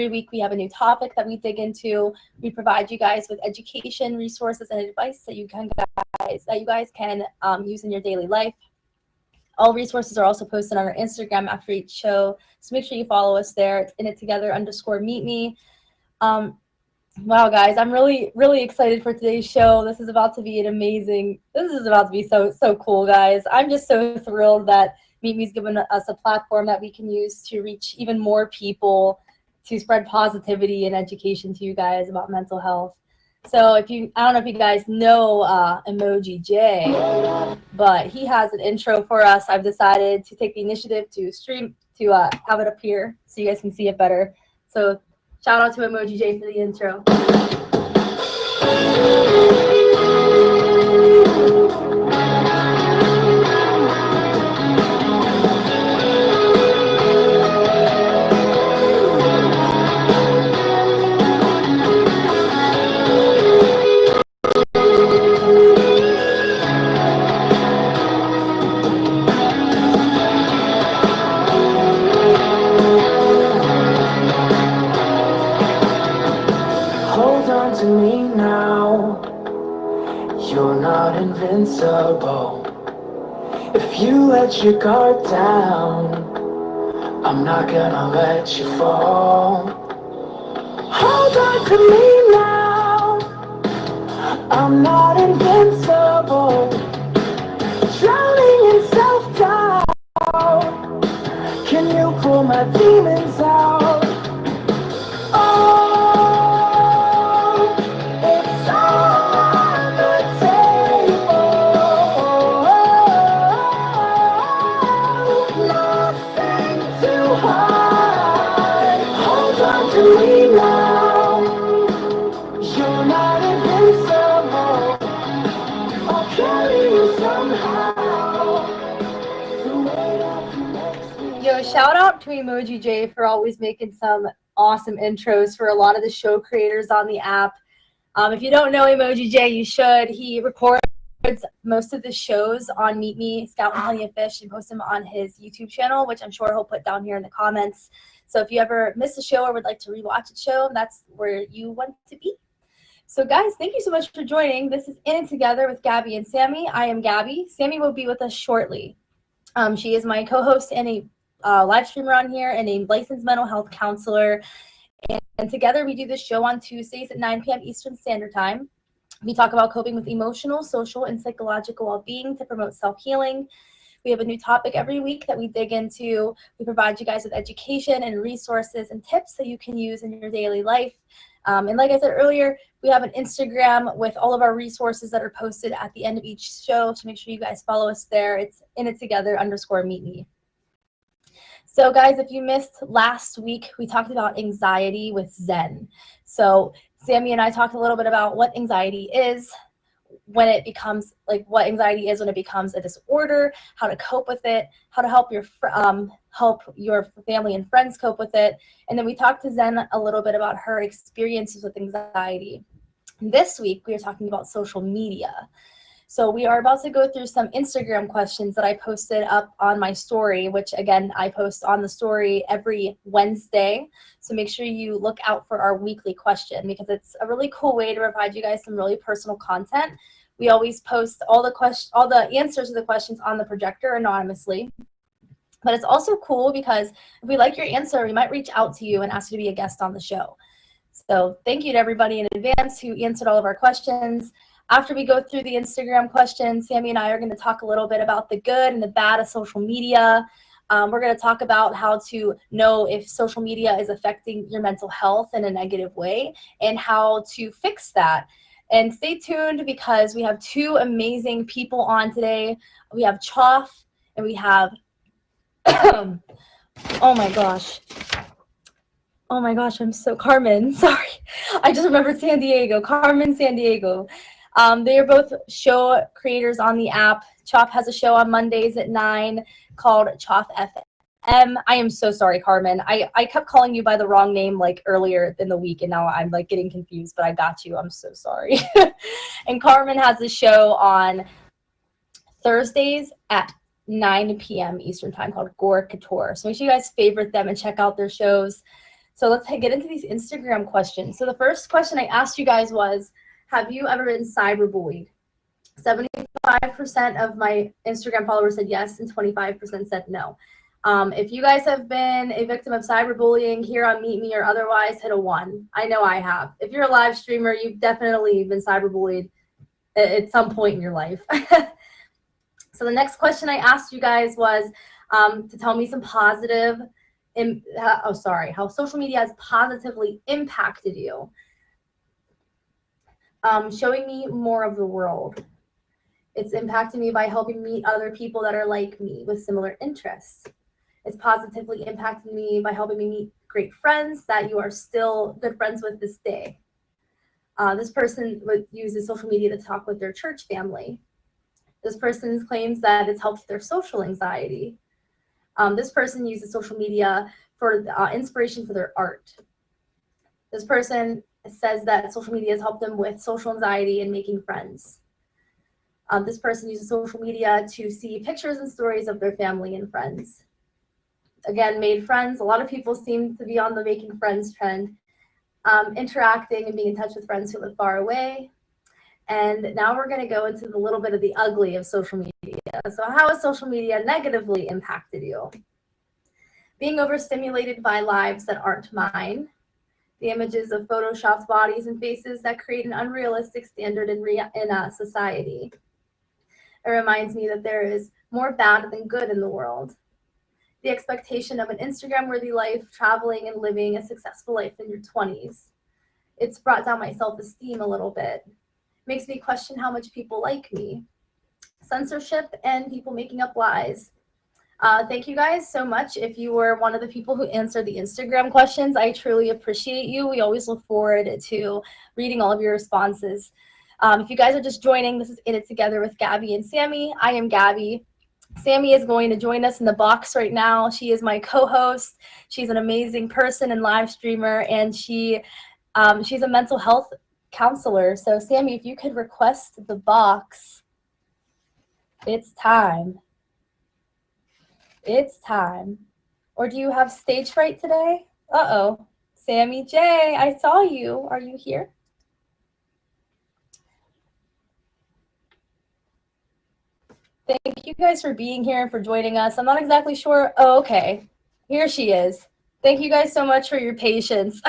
week we have a new topic that we dig into. We provide you guys with education, resources, and advice that you guys can use in your daily life. All resources are also posted on our Instagram after each show, so make sure you follow us there. It's inittogether_meet me. Wow, guys, I'm really, really excited for today's show. This is about to be so cool, guys. I'm just so thrilled that Meet Me's given us a platform that we can use to reach even more people, to spread positivity and education to you guys about mental health. So I don't know if you guys know Emoji J, but he has an intro for us. I've decided to take the initiative to have it up here so you guys can see it better. So shout out to Emoji J for the intro. To me now, you're not invincible. If you let your guard down, I'm not gonna let you fall. Hold on to me now, I'm not invincible. Drowning in self-doubt, can you pull my demons out? Yo, shout out to Emoji J for always making some awesome intros for a lot of the show creators on the app. If you don't know Emoji J, you should. He records most of the shows on Meet Me, Scout and Plenty of Fish, and posts them on his YouTube channel, which I'm sure he'll put down here in the comments. So if you ever miss a show or would like to rewatch a show, that's where you want to be. So guys, thank you so much for joining. This is In It Together with Gabby and Sammy. I am Gabby. Sammy will be with us shortly. She is my co-host and a live streamer on here and a licensed mental health counselor. And together we do this show on Tuesdays at 9 p.m. Eastern Standard Time. We talk about coping with emotional, social, and psychological well-being to promote self-healing. We have a new topic every week that we dig into. We provide you guys with education and resources and tips that you can use in your daily life. And like I said earlier, we have an Instagram with all of our resources that are posted at the end of each show. So make sure you guys follow us there. It's inittogether_meet me. So guys, if you missed last week, we talked about anxiety with Zen. So Sammy and I talked a little bit about what anxiety is, what anxiety is when it becomes a disorder, how to cope with it, how to help your family and friends cope with it. And then we talked to Zen a little bit about her experiences with anxiety. This week, we are talking about social media. So we are about to go through some Instagram questions that I posted up on my story, which again, I post on the story every Wednesday. So make sure you look out for our weekly question because it's a really cool way to provide you guys some really personal content. We always post all the answers to the questions on the projector anonymously. But it's also cool because if we like your answer, we might reach out to you and ask you to be a guest on the show. So thank you to everybody in advance who answered all of our questions. After we go through the Instagram questions, Sammy and I are going to talk a little bit about the good and the bad of social media. We're going to talk about how to know if social media is affecting your mental health in a negative way and how to fix that. And stay tuned because we have two amazing people on today. We have Choff and we have, oh my gosh, Carmen, sorry. I just remembered Carmen Sandiego. They are both show creators on the app. Choff has a show on Mondays at 9 called Choff FM. I am so sorry, Carmen. I kept calling you by the wrong name like earlier in the week, and now I'm like getting confused, but I got you. I'm so sorry. And Carmen has a show on Thursdays at 9 p.m. Eastern Time called Gore Couture. So make sure you guys favorite them and check out their shows. So let's get into these Instagram questions. So the first question I asked you guys was, have you ever been cyberbullied? 75% of my Instagram followers said yes, and 25% said no. If you guys have been a victim of cyberbullying here on Meet Me or otherwise, hit a 1. I know I have. If you're a live streamer, you've definitely been cyberbullied at some point in your life. So the next question I asked you guys was to tell me some positive, how social media has positively impacted you. Showing me more of the world. It's impacted me by helping meet other people that are like me with similar interests. It's positively impacted me by helping me meet great friends that you are still good friends with this day. This person uses social media to talk with their church family. This person claims that it's helped their social anxiety. This person uses social media for inspiration for their art. This person says that social media has helped them with social anxiety and making friends. This person uses social media to see pictures and stories of their family and friends. Again, made friends. A lot of people seem to be on the making friends trend, interacting and being in touch with friends who live far away. And now we're going to go into the little bit of the ugly of social media. So how has social media negatively impacted you? Being overstimulated by lives that aren't mine. The images of photoshopped bodies and faces that create an unrealistic standard in society. It reminds me that there is more bad than good in the world. The expectation of an Instagram-worthy life, traveling and living a successful life in your 20s. It's brought down my self-esteem a little bit. Makes me question how much people like me. Censorship and people making up lies. Thank you guys so much. If you were one of the people who answered the Instagram questions, I truly appreciate you. We always look forward to reading all of your responses. If you guys are just joining, this is In It Together with Gabby and Sammy. I am Gabby. Sammy is going to join us in the box right now. She is my co-host. She's an amazing person and live streamer, and she's a mental health counselor. So Sammy, if you could request the box, it's time. It's time. Or do you have stage fright today? Uh-oh. Sammy J, I saw you. Are you here? Thank you guys for being here and for joining us. I'm not exactly sure. Oh, okay. Here she is. Thank you guys so much for your patience.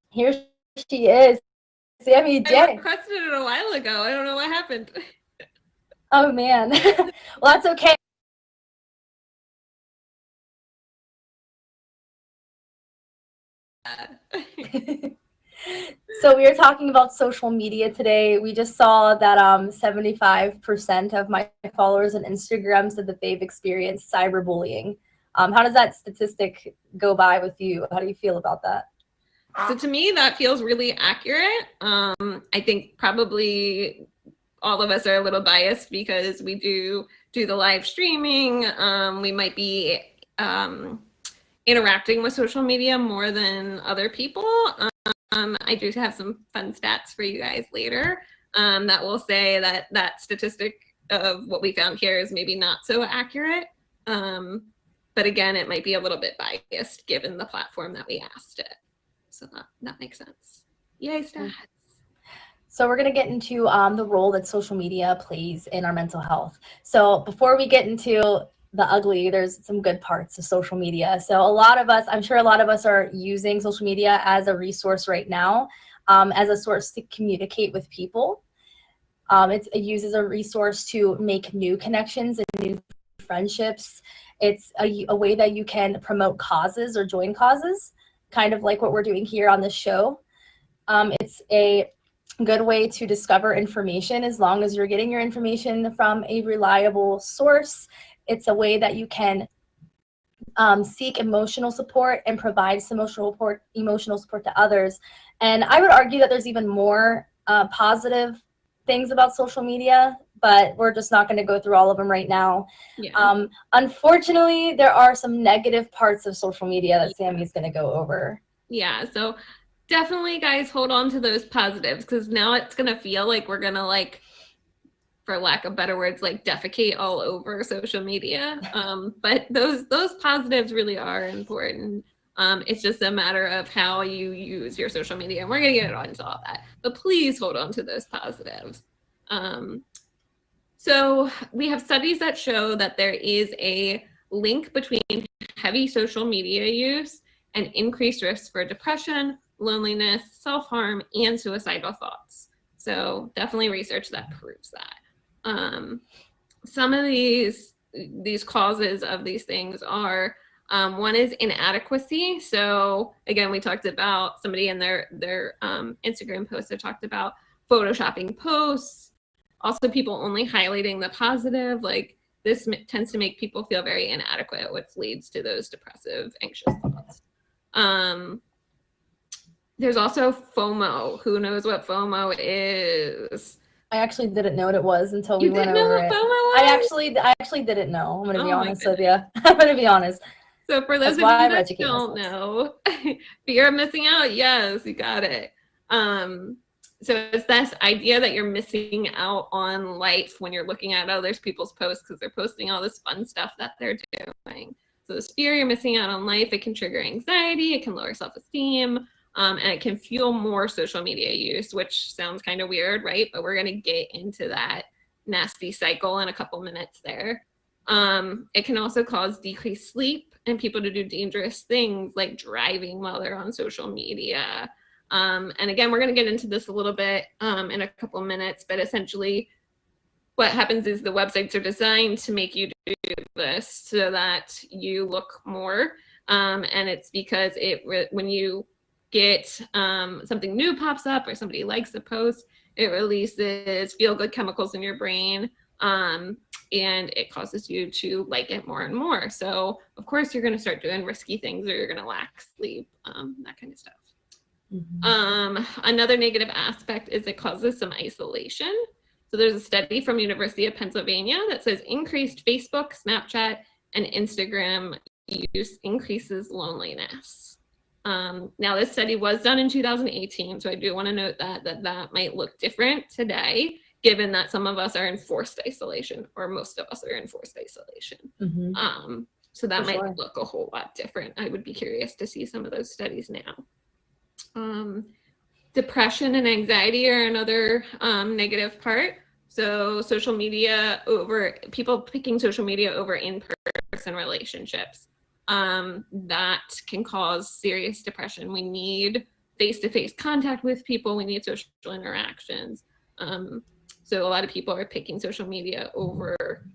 Here she is. Sammy J. I requested it a while ago. I don't know what happened. Oh, man. Well, that's okay. So we are talking about social media today. We just saw that 75% of my followers on Instagram said that they've experienced cyberbullying. How does that statistic go by with you? How do you feel about that? So to me, that feels really accurate. I think probably all of us are a little biased because we do the live streaming. We might be interacting with social media more than other people. I do have some fun stats for you guys later that will say that that statistic of what we found here is maybe not so accurate. But again, it might be a little bit biased given the platform that we asked it. So that makes sense. Yay, stats. So we're going to get into the role that social media plays in our mental health. So before we get into the ugly, there's some good parts of social media. So a lot of us, I'm sure a lot of us are using social media as a resource right now, as a source to communicate with people. It uses a resource to make new connections and new friendships. It's a way that you can promote causes or join causes, kind of like what we're doing here on this show. It's a good way to discover information as long as you're getting your information from a reliable source. It's a way that you can seek emotional support and provide some emotional support to others. And I would argue that there's even more positive things about social media, but we're just not going to go through all of them right now. Yeah. Unfortunately, there are some negative parts of social media that Sammy's going to go over. Yeah, so definitely, guys, hold on to those positives because now it's going to feel like we're going to, like, for lack of better words, like defecate all over social media. But those positives really are important. It's just a matter of how you use your social media, and we're going to get into all that. But please hold on to those positives. So we have studies that show that there is a link between heavy social media use and increased risks for depression, loneliness, self-harm, and suicidal thoughts. So definitely research that proves that. Some of these causes of these things are, one is inadequacy. So again, we talked about somebody in their Instagram post that talked about photoshopping posts. Also, people only highlighting the positive, like this tends to make people feel very inadequate, which leads to those depressive, anxious thoughts. There's also FOMO. Who knows what FOMO is? I actually didn't know what it was until we went over it. You didn't know what FOMO was? I actually didn't know. I'm going to be honest with you. I'm going to be honest. So for those of you that don't know, fear of missing out, yes, you got it. So it's this idea that you're missing out on life when you're looking at other people's posts because they're posting all this fun stuff that they're doing. So this fear you're missing out on life, it can trigger anxiety, it can lower self-esteem, and it can fuel more social media use, which sounds kind of weird, right? But we're going to get into that nasty cycle in a couple minutes there. It can also cause decreased sleep and people to do dangerous things like driving while they're on social media. And again, we're going to get into this a little bit in a couple minutes, but essentially what happens is the websites are designed to make you do this so that you look more. And it's because when you get something new pops up or somebody likes a post, it releases feel-good chemicals in your brain. And it causes you to like it more and more. So of course you're going to start doing risky things or you're going to lack sleep, that kind of stuff. Another negative aspect is it causes some isolation. So there's a study from University of Pennsylvania that says increased Facebook, Snapchat, and Instagram use increases loneliness. Now this study was done in 2018, so I do want to note that might look different today, given that some of us are in forced isolation, or most of us are in forced isolation. So that might look a whole lot different. I would be curious to see some of those studies now. Depression and anxiety are another negative part. So social media people picking social media over in-person relationships, that can cause serious depression. We need face-to-face contact with people. We need social interactions. So a lot of people are picking social media over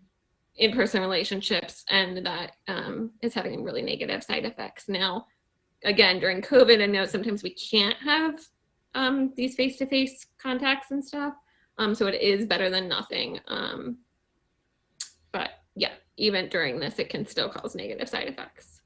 in-person relationships, and that is having really negative side effects. Now, again, during COVID, I know sometimes we can't have these face-to-face contacts and stuff. So it is better than nothing. But yeah, even during this, it can still cause negative side effects.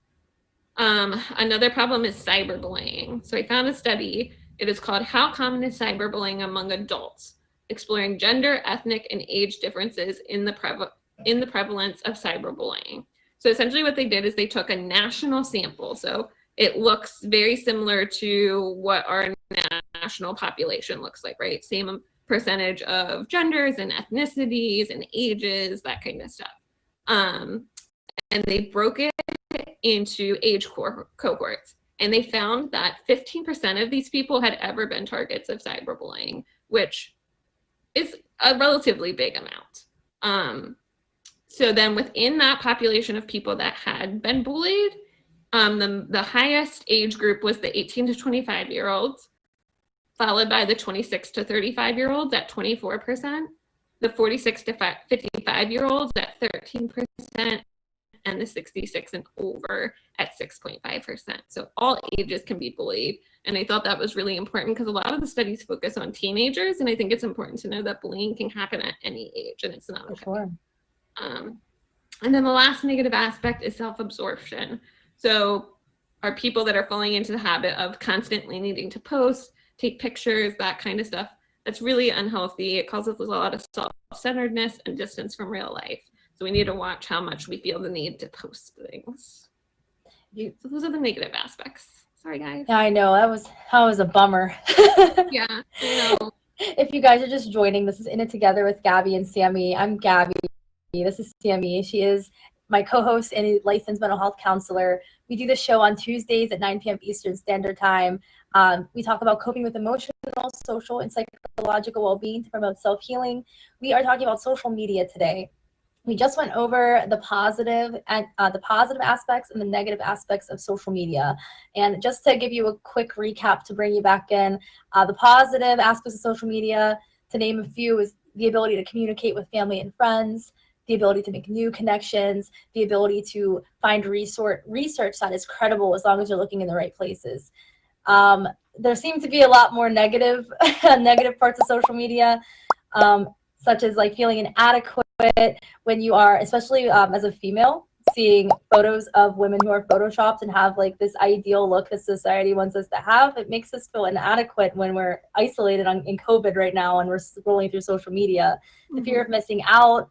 Another problem is cyberbullying. So I found a study. It is called How Common is Cyberbullying Among Adults? Exploring gender, ethnic, and age differences in the prevalence of cyberbullying. So essentially what they did is they took a national sample. So it looks very similar to what our national population looks like, right? Same percentage of genders and ethnicities and ages, that kind of stuff. And they broke it into age cohorts. And they found that 15% of these people had ever been targets of cyberbullying, which is a relatively big amount. So then within that population of people that had been bullied, the highest age group was the 18 to 25-year-olds, followed by the 26 to 35-year-olds at 24%, the 46 to 55-year-olds at 13%, and the 66 and over at 6.5%. So all ages can be bullied. And I thought that was really important because a lot of the studies focus on teenagers, and I think it's important to know that bullying can happen at any age, and it's not okay. Sure. And then the last negative aspect is self-absorption. So are people that are falling into the habit of constantly needing to post, take pictures, that kind of stuff. That's really unhealthy. It causes a lot of self-centeredness and distance from real life. So we need to watch how much we feel the need to post things. So those are the negative aspects. Sorry, guys. Yeah, I know. That was a bummer. Yeah, I know. If you guys are just joining, this is In It Together with Gabby and Sammy. I'm Gabby. This is Sammy. She is my co-host and a licensed mental health counselor. We do the show on Tuesdays at 9 p.m. Eastern Standard Time. We talk about coping with emotional, social, and psychological well-being to promote self-healing. We are talking about social media today. We just went over the positive and the positive aspects and the negative aspects of social media. And just to give you a quick recap to bring you back in, the positive aspects of social media, to name a few, is the ability to communicate with family and friends, the ability to make new connections, the ability to find research that is credible as long as you're looking in the right places. There seem to be a lot more negative negative parts of social media, such as like feeling inadequate when you are, especially as a female, seeing photos of women who are photoshopped and have like this ideal look that society wants us to have. It makes us feel inadequate when we're isolated in COVID right now and we're scrolling through social media. Mm-hmm. The fear of missing out,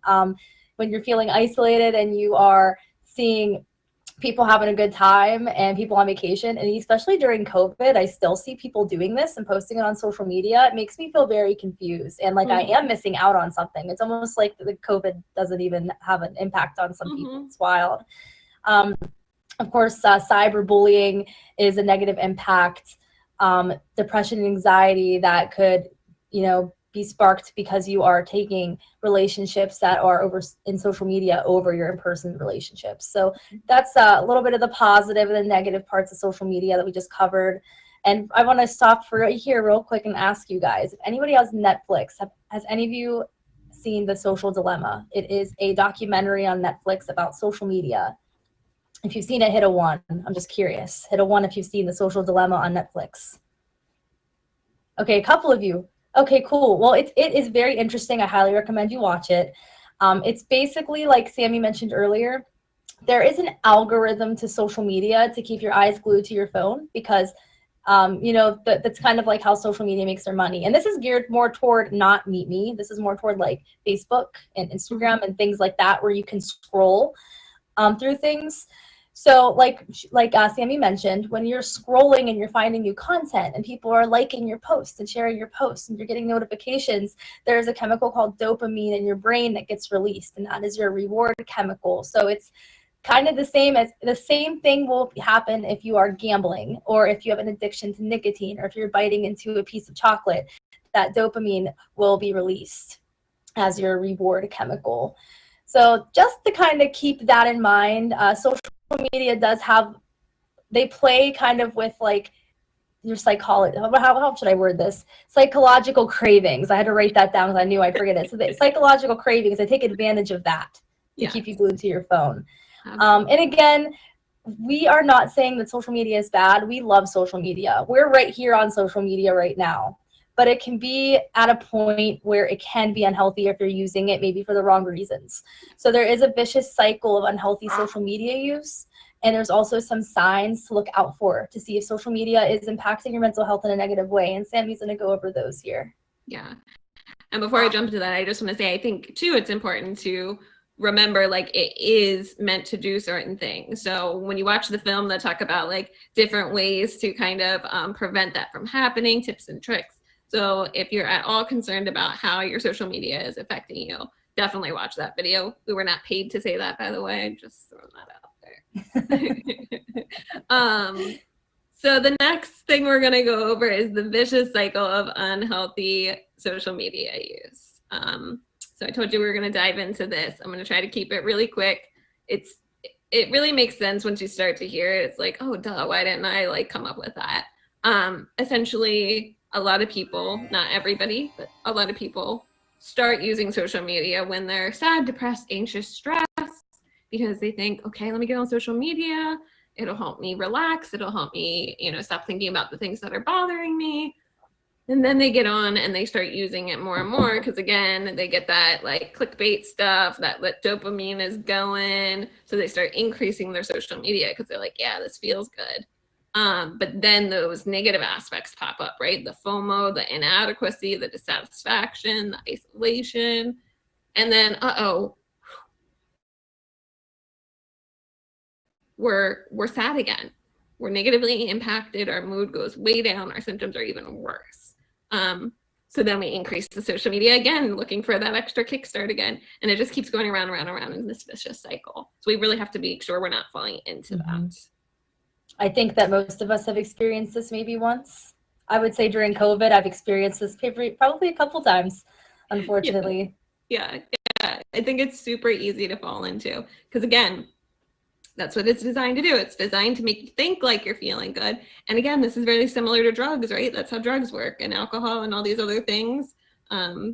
when you're feeling isolated and you are seeing people having a good time and people on vacation, and especially during COVID, I still see people doing this and posting it on social media. It makes me feel very confused and like I am missing out on something. It's almost like the COVID doesn't even have an impact on some people. It's wild. Of course, cyberbullying is a negative impact. Depression and anxiety that could, be sparked because you are taking relationships that are over in social media over your in-person relationships. So that's a little bit of the positive and the negative parts of social media that we just covered. And I want to stop for right here real quick and ask you guys, if anybody has Netflix, has any of you seen The Social Dilemma? It is a documentary on Netflix about social media. If you've seen it, hit a 1. I'm just curious. Hit a 1 if you've seen The Social Dilemma on Netflix. Okay, a couple of you. Okay, cool. Well, it is very interesting. I highly recommend you watch it. It's basically, like Sammy mentioned earlier, there is an algorithm to social media to keep your eyes glued to your phone because, that's kind of like how social media makes their money. And this is geared more toward not Meet Me. This is more toward like Facebook and Instagram and things like that where you can scroll through things. So like Sammy mentioned, when you're scrolling and you're finding new content and people are liking your posts and sharing your posts and you're getting notifications, there's a chemical called dopamine in your brain that gets released, and that is your reward chemical. So it's kind of the same thing will happen if you are gambling or if you have an addiction to nicotine or if you're biting into a piece of chocolate. That dopamine will be released as your reward chemical. So just to kind of keep that in mind, social media they play kind of with like your psychology. How should I word this? Psychological cravings. I had to write that down because I knew I'd forget it. So the psychological cravings, they take advantage of that to keep you glued to your phone. And again, we are not saying that social media is bad. We love social media. We're right here on social media right now. But it can be at a point where it can be unhealthy if you're using it maybe for the wrong reasons. So there is a vicious cycle of unhealthy social media use, and there's also some signs to look out for to see if social media is impacting your mental health in a negative way. And Sammy's going to go over those here. Yeah. And before I jump into that, I just want to say, I think too, it's important to remember, like, it is meant to do certain things. So when you watch the film, they'll talk about like different ways to kind of prevent that from happening, tips and tricks. So if you're at all concerned about how your social media is affecting you, definitely watch that video. We were not paid to say that, by the way, just throwing that out there. So the next thing we're going to go over is the vicious cycle of unhealthy social media use. So I told you we were going to dive into this. I'm going to try to keep it really quick. It really makes sense once you start to hear it. It's like, oh, duh, why didn't I like come up with that? Essentially, a lot of people, not everybody, but a lot of people start using social media when they're sad, depressed, anxious, stressed, because they think, okay, let me get on social media. It'll help me relax. It'll help me, stop thinking about the things that are bothering me. And then they get on and they start using it more and more because, again, they get that like clickbait stuff, that dopamine is going. So they start increasing their social media because they're like, yeah, this feels good. But then those negative aspects pop up, right? The FOMO, the inadequacy, the dissatisfaction, the isolation, and then, we're sad again. We're negatively impacted. Our mood goes way down. Our symptoms are even worse. So then we increase the social media again, looking for that extra kickstart again. And it just keeps going around in this vicious cycle. So we really have to make sure we're not falling into that. I think that most of us have experienced this maybe once. I would say during COVID, I've experienced this probably a couple times, unfortunately. Yeah. I think it's super easy to fall into because, again, that's what it's designed to do. It's designed to make you think like you're feeling good. And again, this is very similar to drugs, right? That's how drugs work, and alcohol and all these other things.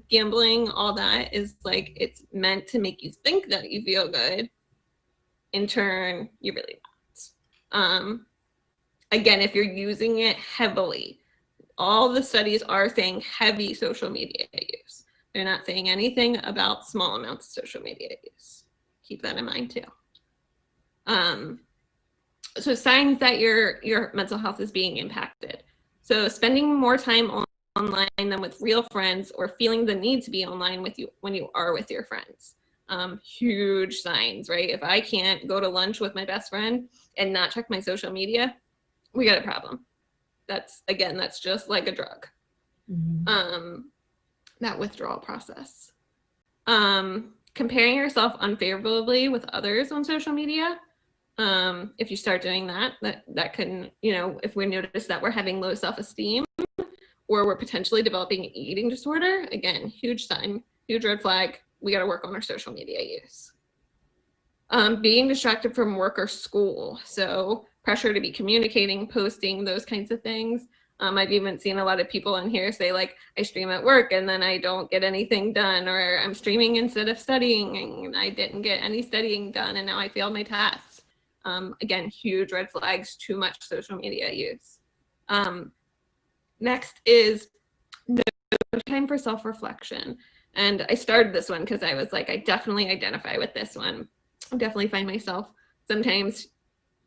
Gambling, all that is like, it's meant to make you think that you feel good. In turn, you really not. Again, if you're using it heavily, all the studies are saying heavy social media use. They're not saying anything about small amounts of social media use. Keep that in mind too. So signs that your mental health is being impacted. So spending more time online than with real friends, or feeling the need to be online with you when you are with your friends. Huge signs, right? If I can't go to lunch with my best friend and not check my social media, we got a problem. That's just like a drug. Mm-hmm. That withdrawal process. Comparing yourself unfavorably with others on social media. If you start doing that can, if we notice that we're having low self-esteem, or we're potentially developing an eating disorder, again, huge sign, huge red flag. We got to work on our social media use. Being distracted from work or school. So pressure to be communicating, posting, those kinds of things. I've even seen a lot of people in here say, like, I stream at work and then I don't get anything done, or I'm streaming instead of studying and I didn't get any studying done and now I failed my tasks. Again, huge red flags, too much social media use. Next is no time for self-reflection. And I started this one because I was like, I definitely identify with this one. I definitely find myself sometimes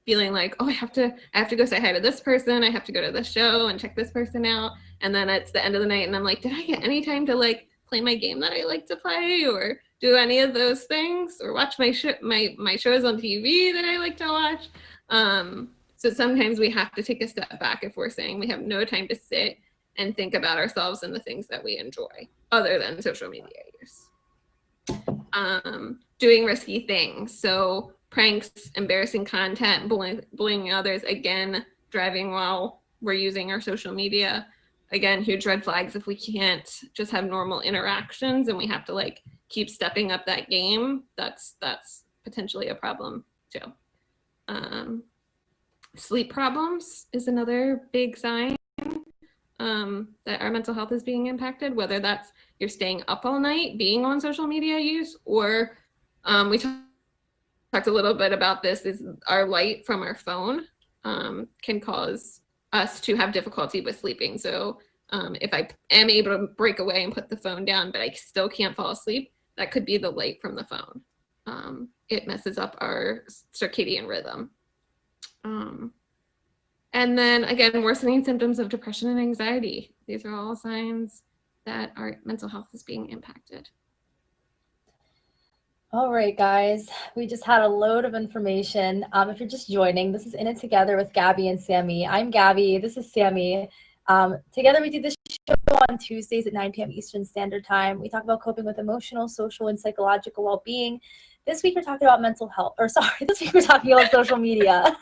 feeling like, oh, I have to go say hi to this person. I have to go to this show and check this person out. And then it's the end of the night and I'm like, did I get any time to like play my game that I like to play, or do any of those things, or watch my shows on TV that I like to watch? So sometimes we have to take a step back if we're saying we have no time to sit and think about ourselves and the things that we enjoy other than social media use. Doing risky things. So pranks, embarrassing content, bullying others, again, driving while we're using our social media. Again, huge red flags if we can't just have normal interactions and we have to like keep stepping up that game. That's potentially a problem too. Sleep problems is another big sign that our mental health is being impacted, whether that's you're staying up all night, being on social media use, or we talked a little bit about this, is our light from our phone can cause us to have difficulty with sleeping. So if I am able to break away and put the phone down, but I still can't fall asleep, that could be the light from the phone. It messes up our circadian rhythm. And then again, worsening symptoms of depression and anxiety. These are all signs that our mental health is being impacted. All right, guys, we just had a load of information. If you're just joining, this is In It Together with Gabby and Sammy. I'm Gabby, this is Sammy. Together we do this show on Tuesdays at 9 p.m. Eastern Standard Time. We talk about coping with emotional, social, and psychological well-being. This week we're talking about mental health, this week we're talking about social media.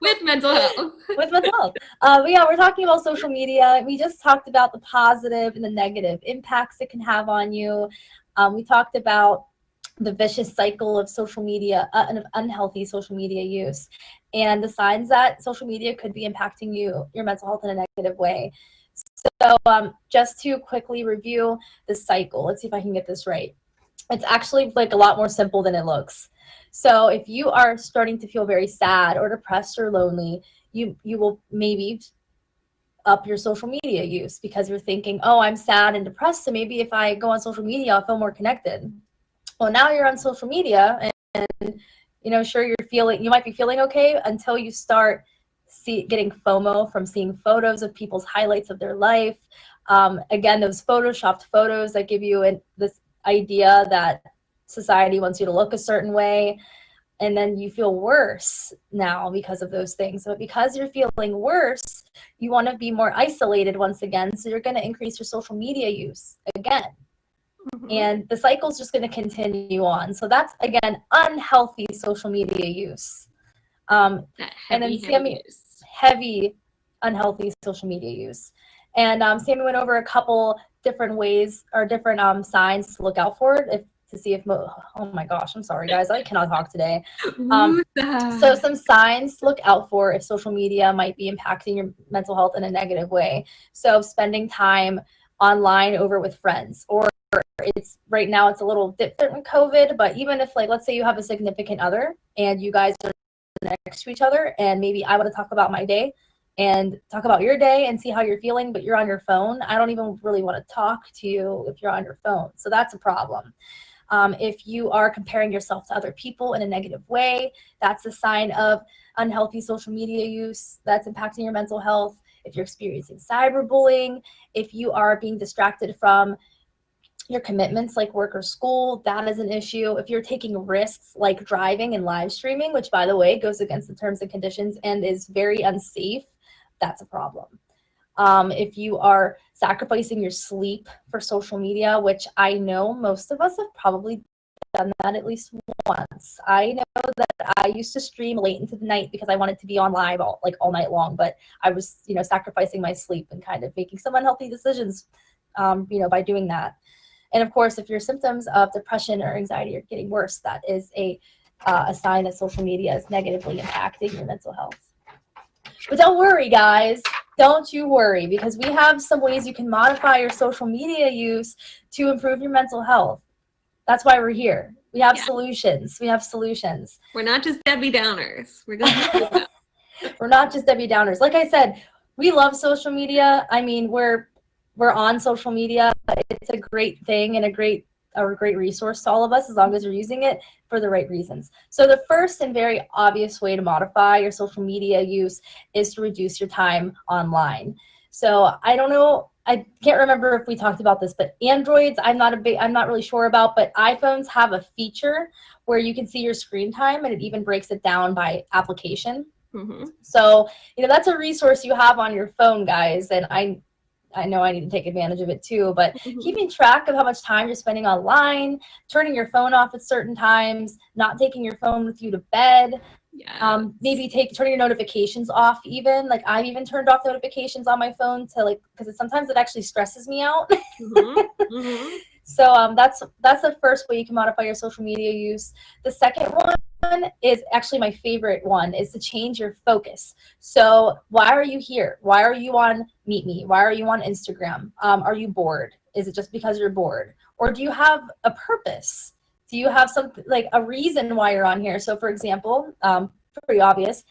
With mental health. With mental health. We're talking about social media. We just talked about the positive and the negative impacts it can have on you. We talked about the vicious cycle of social media, and of unhealthy social media use, and the signs that social media could be impacting your mental health in a negative way. So just to quickly review the cycle, let's see if I can get this right. It's actually like a lot more simple than it looks. So if you are starting to feel very sad or depressed or lonely, you will maybe up your social media use because you're thinking, oh, I'm sad and depressed, so maybe if I go on social media, I'll feel more connected. Well, now you're on social media and sure, you might be feeling okay until you start getting FOMO from seeing photos of people's highlights of their life. Again, those photoshopped photos that give you this idea that society wants you to look a certain way, and then you feel worse now because of those things. But because you're feeling worse, you want to be more isolated once again, so you're going to increase your social media use again. Mm-hmm. And the cycle is just going to continue on. So that's, again, unhealthy social media use. And then Sammy, heavy unhealthy social media use. And Sammy went over a couple different ways or different signs to look out for to see if, oh my gosh, I'm sorry guys, I cannot talk today. So some signs to look out for if social media might be impacting your mental health in a negative way. So spending time online over with friends, or it's right now it's a little different with COVID, but even if, like, let's say you have a significant other and you guys are next to each other, and maybe I want to talk about my day and talk about your day and see how you're feeling, but you're on your phone, I don't even really want to talk to you if you're on your phone. So that's a problem. If you are comparing yourself to other people in a negative way, that's a sign of unhealthy social media use that's impacting your mental health. If you're experiencing cyberbullying, if you are being distracted from your commitments like work or school, that is an issue. If you're taking risks like driving and live streaming, which by the way goes against the terms and conditions and is very unsafe, that's a problem. If you are sacrificing your sleep for social media, which I know most of us have probably done that at least once. I know that I used to stream late into the night because I wanted to be on live all night long, but I was, sacrificing my sleep and kind of making some unhealthy decisions, by doing that. And of course, if your symptoms of depression or anxiety are getting worse, that is a sign that social media is negatively impacting your mental health. But don't worry, guys. Don't you worry, because we have some ways you can modify your social media use to improve your mental health. That's why we're here. We have solutions. We have solutions. We're not just Debbie Downers. We're not just Debbie Downers. Like I said, we love social media. I mean, we're on social media. It's a great thing and a great resource to all of us as long as you're using it for the right reasons. So the first and very obvious way to modify your social media use is to reduce your time online. So I don't know, I can't remember if we talked about this, but Androids, I'm not really sure about, but iPhones have a feature where you can see your screen time, and it even breaks it down by application. Mm-hmm. So, that's a resource you have on your phone, guys, and I know I need to take advantage of it too, but keeping track of how much time you're spending online, turning your phone off at certain times, not taking your phone with you to bed, maybe turning your notifications off even. Like, I've even turned off notifications on my phone to because sometimes it actually stresses me out. So that's the first way you can modify your social media use. The second one is actually my favorite one, is to change your focus. So why are you here? Why are you on Meet Me? Why are you on Instagram? Are you bored? Is it just because you're bored? Or do you have a purpose? Do you have something, like a reason why you're on here? So for example, pretty obvious,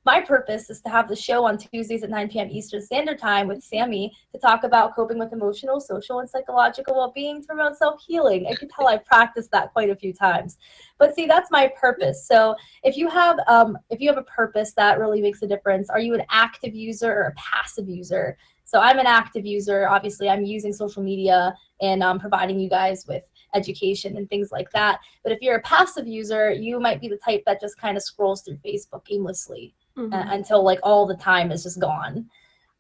my purpose is to have the show on Tuesdays at 9 p.m. Eastern Standard Time with Sammy to talk about coping with emotional, social, and psychological well-being to promote self-healing. I can tell I've practiced that quite a few times. But see, that's my purpose. So if you have a purpose, that really makes a difference. Are you an active user or a passive user? So I'm an active user. Obviously, I'm using social media and providing you guys with education and things like that. But if you're a passive user, you might be the type that just kind of scrolls through Facebook aimlessly until all the time is just gone.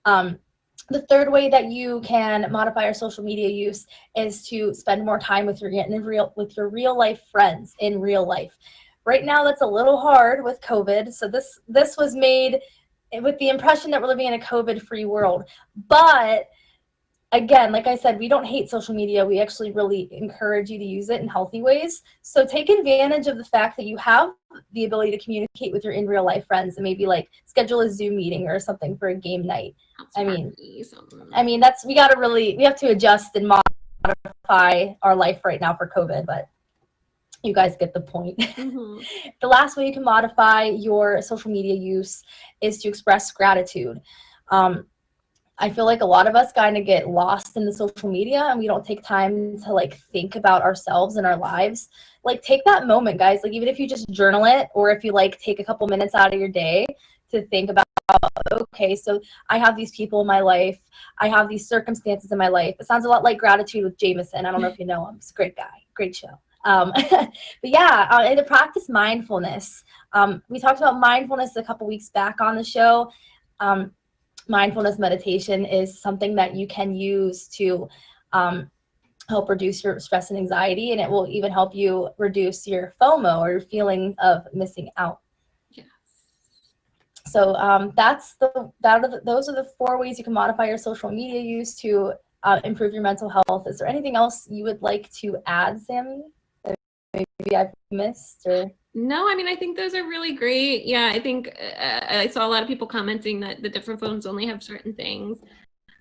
The third way that you can modify your social media use is to spend more time with your real life friends in real life. Right now, that's a little hard with COVID. So this was made with the impression that we're living in a COVID-free world. But again, like I said, we don't hate social media. We actually really encourage you to use it in healthy ways. So take advantage of the fact that you have the ability to communicate with your in real life friends and maybe schedule a Zoom meeting or something for a game night. I mean, we have to adjust and modify our life right now for COVID, but you guys get the point. The last way you can modify your social media use is to express gratitude. I feel like a lot of us kind of get lost in the social media and we don't take time to think about ourselves and our lives. Take that moment, guys. Even if you just journal it, or if you take a couple minutes out of your day to think about, okay, so I have these people in my life. I have these circumstances in my life. It sounds a lot like Gratitude with Jameson. I don't know if you know him. He's a great guy. Great show. But yeah, and to practice mindfulness. We talked about mindfulness a couple weeks back on the show. Mindfulness meditation is something that you can use to help reduce your stress and anxiety, and it will even help you reduce your FOMO, or your feeling of missing out. Yes. So those are the 4 ways you can modify your social media use to improve your mental health. Is there anything else you would like to add, Sammy, that maybe I've missed? Or No, I mean, I think those are really great. Yeah, I think I saw a lot of people commenting that the different phones only have certain things.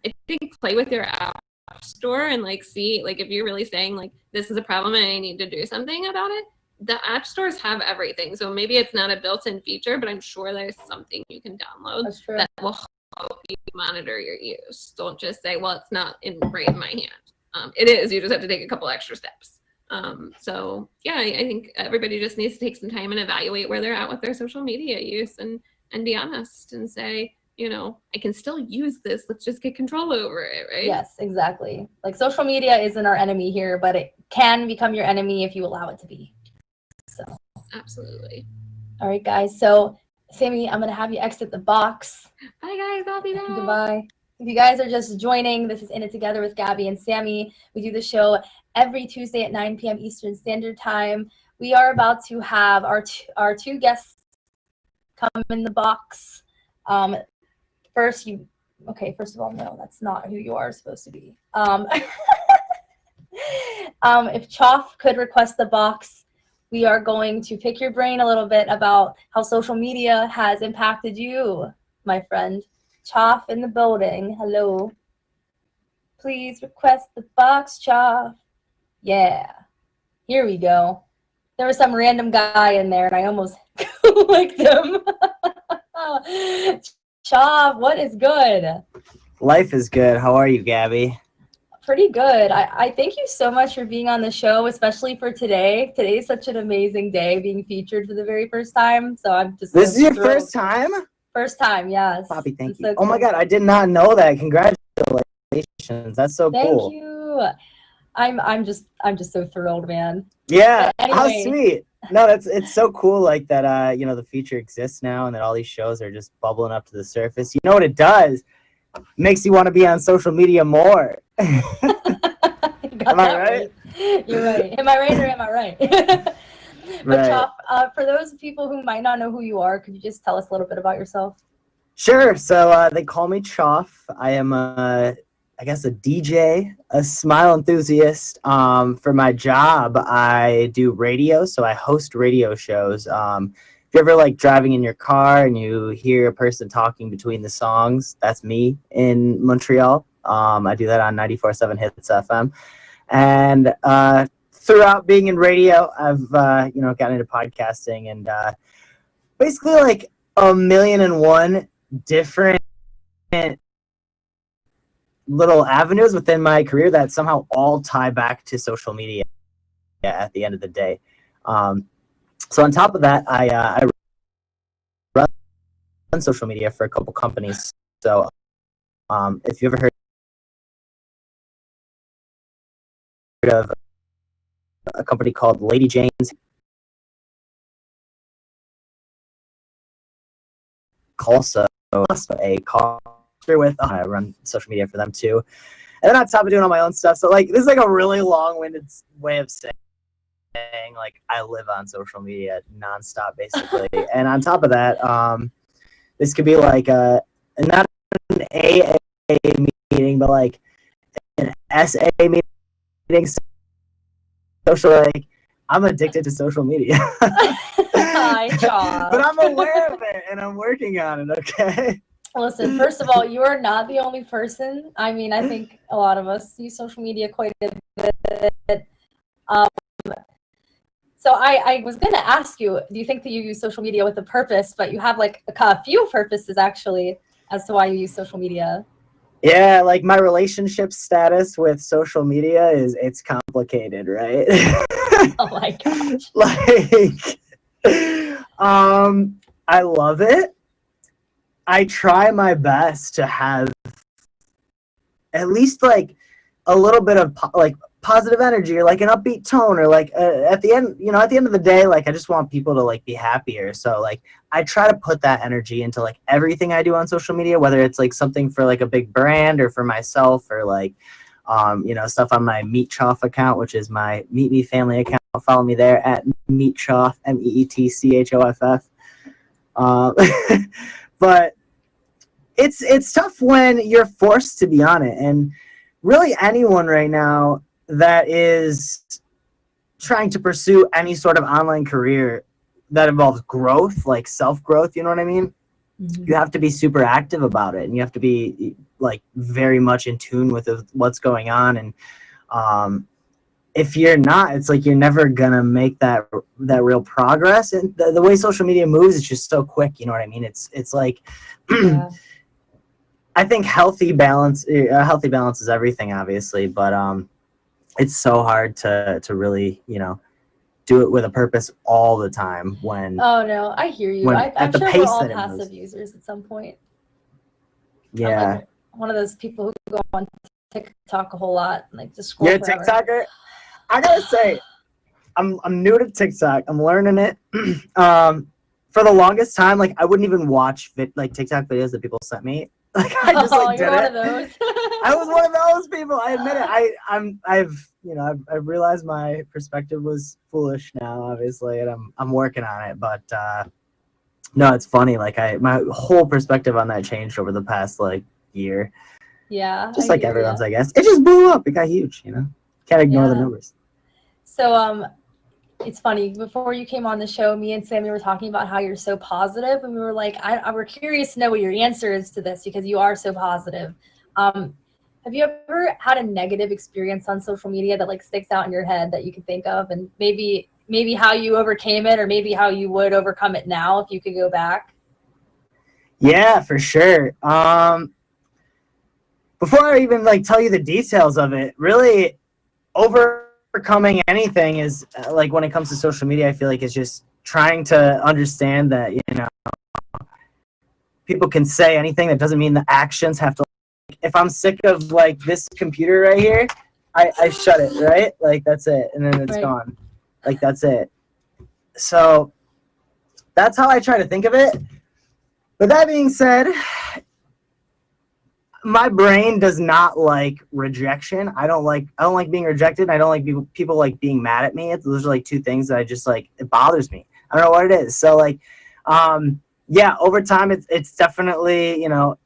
I think play with your app store and like see, like, if you're really saying like this is a problem and I need to do something about it, the app stores have everything. So maybe it's not a built-in feature, but I'm sure there's something you can download that will help you monitor your use. Don't just say, well, it's not right in my hand. It is. You just have to take a couple extra steps. So yeah, I think everybody just needs to take some time and evaluate where they're at with their social media use and be honest and say, you know, I can still use this. Let's just get control over it, right? Yes, exactly. Like, social media isn't our enemy here, but it can become your enemy if you allow it to be. So Absolutely. All right, guys. So Sammy, I'm gonna have you exit the box. Bye, guys. I'll be back. Goodbye. If you guys are just joining, this is In It Together with Gabby and Sammy. We do the show every Tuesday at 9 p.m. Eastern Standard Time. We are about to have our two guests come in the box. First of all, no, that's not who you are supposed to be. If Choff could request the box, we are going to pick your brain a little bit about how social media has impacted you, my friend. Choff in the building. Hello. Please request the box, Choff. Yeah. Here we go. There was some random guy in there, and I almost clicked him. Choff, what is good? Life is good. How are you, Gabby? Pretty good. I thank you so much for being on the show, especially for today. Today is such an amazing day, being featured for the very first time. So I'm just This is your thrilled. first time? First time, yes. Bobby, thank So you. Oh my cool. God, I did not know that. Congratulations. That's so cool. Thank you. I'm just so thrilled, man. Yeah. But How anyway. sweet. No, it's so cool, like that. You know, the feature exists now, and that all these shows are just bubbling up to the surface. You know what it does? Makes you want to be on social media more. Am I right? You're right. Am I right or am I right? But Right. Choff, for those people who might not know who you are, could you just tell us a little bit about yourself? Sure. So they call me Choff. I am I guess a DJ, a smile enthusiast. For my job, I do radio, so I host radio shows. If you're ever like driving in your car and you hear a person talking between the songs, that's me in Montreal. I do that on 94.7 Hits FM. And throughout being in radio, I've gotten into podcasting and basically like 1,000,001 different little avenues within my career that somehow all tie back to social media at the end of the day. So on top of that, I run social media for a couple companies. So if you ever heard of a company called Lady Jane's Calsa, a car with, I run social media for them too. And then on top of doing all my own stuff, so like this is like a really long-winded way of saying like I live on social media nonstop basically. And on top of that, this could be like not an AA meeting, but like an SA meeting. Social, like I'm addicted to social media. Hi, Choff. But I'm aware of it and I'm working on it. Okay. Listen, first of all, you are not the only person. I mean, I think a lot of us use social media quite a bit. So I was going to ask you, do you think that you use social media with a purpose, but you have like a few purposes actually as to why you use social media? Yeah, like my relationship status with social media it's complicated, right? Oh my gosh. Like, I love it. I try my best to have at least like a little bit of like positive energy or like an upbeat tone or like at the end of the day, like I just want people to like be happier. So like I try to put that energy into like everything I do on social media, whether it's like something for like a big brand or for myself or like stuff on my Meet Choff account, which is my Meet Me family account. Follow me there at Meet Choff, MEETCHOFF. But it's tough when you're forced to be on it. And really anyone right now that is trying to pursue any sort of online career that involves growth, like self-growth, you know what I mean? Mhm. You have to be super active about it, and you have to be like very much in tune with what's going on. And if you're not, it's like you're never gonna make that real progress. And the way social media moves is just so quick, you know what I mean? It's like Yeah. I think healthy balance is everything, obviously, but it's so hard to really, you know, do it with a purpose all the time when Oh no, I hear you. when I'm at the sure we're pace all that it moves. passive users at some point. I'm Yeah. like one of those people who go on TikTok a whole lot, and like just scroll You're a forever. TikToker? I gotta say, I'm new to TikTok. I'm learning it. For the longest time, like I wouldn't even watch TikTok videos that people sent me. Like I just Oh, like you're did one it. of those. I was one of those people. I admit it. I've realized my perspective was foolish now, obviously, and I'm working on it. But no, it's funny. Like my whole perspective on that changed over the past like year. Yeah. Just I like hear everyone's, ya. I guess. It just blew up. It got huge. You know, can't ignore the Yeah. numbers. So it's funny. Before you came on the show, me and Sammy were talking about how you're so positive, and we were like, we're curious to know what your answer is to this because you are so positive. Have you ever had a negative experience on social media that like sticks out in your head that you can think of, and maybe how you overcame it, or maybe how you would overcome it now if you could go back? Yeah, for sure. Before I even like tell you the details of it, really overcoming anything is like when it comes to social media, I feel like it's just trying to understand that, you know, people can say anything. That doesn't mean the actions have to. If I'm sick of like this computer right here, I shut it, right? Like that's it, and then it's Right. gone. Like that's it. So that's how I try to think of it. But that being said, my brain does not like rejection. I don't like being rejected. I don't like people like being mad at me. Those are like two things that I just like, it bothers me. I don't know what it is. So like, yeah, over time it's definitely, you know,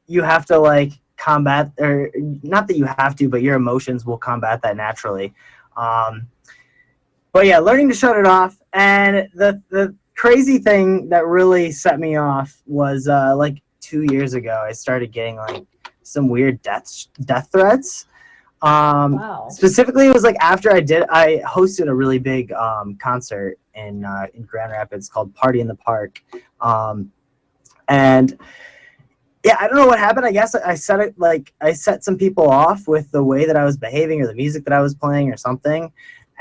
you have to like combat, or not that you have to, but your emotions will combat that naturally. But yeah, learning to shut it off. And the crazy thing that really set me off was like 2 years ago, I started getting like some weird death threats. Wow. Specifically, it was like after I hosted a really big concert in Grand Rapids called Party in the Park, and yeah, I don't know what happened. I guess I set some people off with the way that I was behaving or the music that I was playing or something,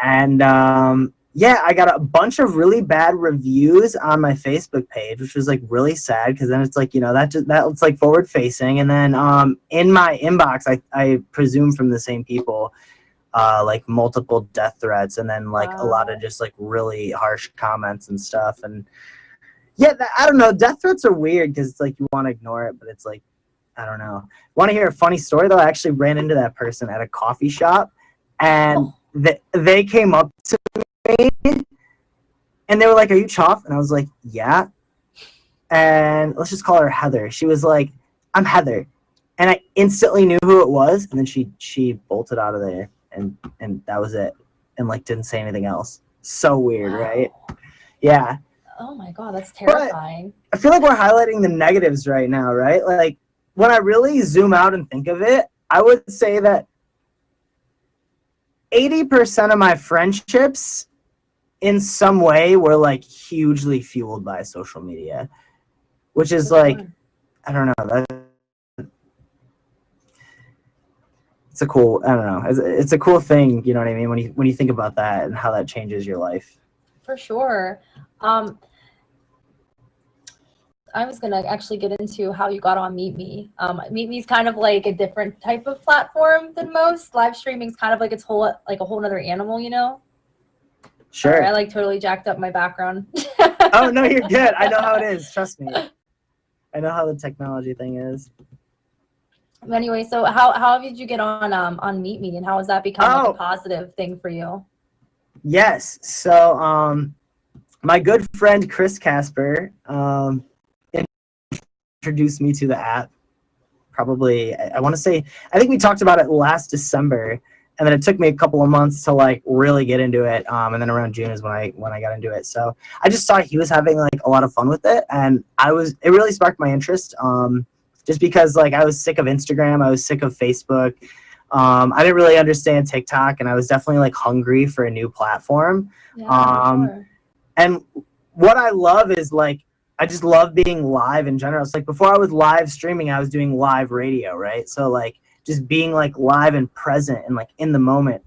and yeah, I got a bunch of really bad reviews on my Facebook page, which was like really sad because then it's like, you know, that's like forward facing. And then in my inbox, I presume from the same people, like multiple death threats, and then like a lot of just like really harsh comments and stuff. And yeah, I don't know. Death threats are weird because it's like you want to ignore it, but it's like, I don't know. Want to hear a funny story though? I actually ran into that person at a coffee shop, and they came up to me and they were like, "Are you Choff?" And I was like, "Yeah." And let's just call her Heather. She was like, "I'm Heather," and I instantly knew who it was. And then she bolted out of there, and that was it, and like didn't say anything else. So weird, right? Yeah. Oh my God, that's terrifying. But I feel like we're highlighting the negatives right now, right? Like when I really zoom out and think of it, I would say that 80% of my friendships in some way were like hugely fueled by social media, which is like, I don't know, it's a cool, I don't know, it's a cool thing, you know what I mean, when you think about that and how that changes your life. For sure. I was gonna actually get into how you got on Meet Me. Meet Me is kind of like a different type of platform than most. Live streaming is kind of like a whole other animal, you know. Sure. Sorry, I like totally jacked up my background. Oh no, you're good. I know how it is. Trust me. I know how the technology thing is. Anyway, so how did you get on Meet Me, and how has that become like a positive thing for you? Yes. So my good friend Chris Casper introduced me to the app. Probably, I want to say, I think we talked about it last December, and then it took me a couple of months to like really get into it. And then around June is when I got into it. So I just saw he was having like a lot of fun with it, and it really sparked my interest. Just because like I was sick of Instagram, I was sick of Facebook. I didn't really understand TikTok, and I was definitely like hungry for a new platform. Yeah, for sure. And what I love is like, I just love being live in general. It's like before I was live streaming, I was doing live radio, right? So like just being like live and present and like in the moment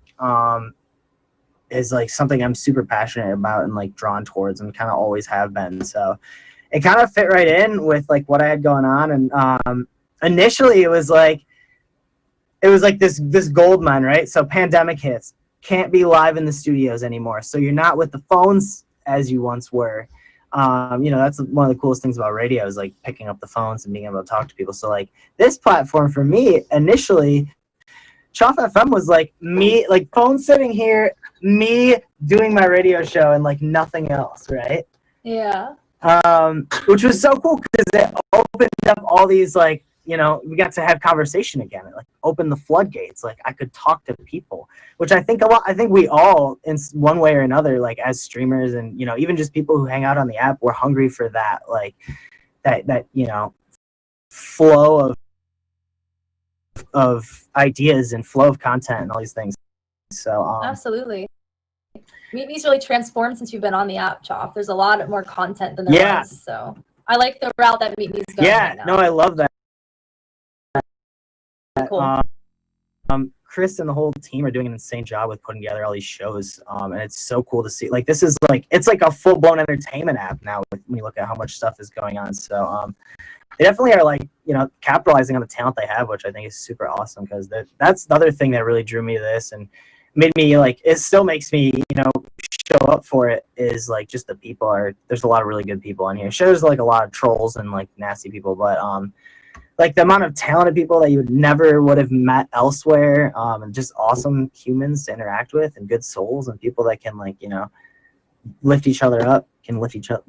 is like something I'm super passionate about and like drawn towards and kind of always have been. So it kind of fit right in with like what I had going on. And initially it was like this gold mine, right? So pandemic hits, can't be live in the studios anymore. So you're not with the phones as you once were. That's one of the coolest things about radio is like picking up the phones and being able to talk to people. So like this platform for me initially, Choff FM was like me, like phone sitting here, me doing my radio show and like nothing else, right? Yeah. Which was so cool because it opened up all these like, we got to have conversation again. It like opened the floodgates. Like I could talk to people, which I think we all in one way or another, like as streamers and, even just people who hang out on the app, we're hungry for that, like that flow of ideas and flow of content and all these things. So, Absolutely. Meet Me's really transformed since you've been on the app, Choff. There's a lot more content than there was. So I like the route that Meet Me's going right now. No, I love that. Cool. Chris and the whole team are doing an insane job with putting together all these shows, and it's so cool to see. Like this is like it's like a full-blown entertainment app now when you look at how much stuff is going on. So they definitely are like capitalizing on the talent they have, which I think is super awesome because that's the other thing that really drew me to this and made me like it still makes me show up for it is like just the people there's a lot of really good people on here. Sure, there's like a lot of trolls and like nasty people, but like the amount of talented people that you never would have met elsewhere, and just awesome humans to interact with and good souls and people that can like, lift each other up,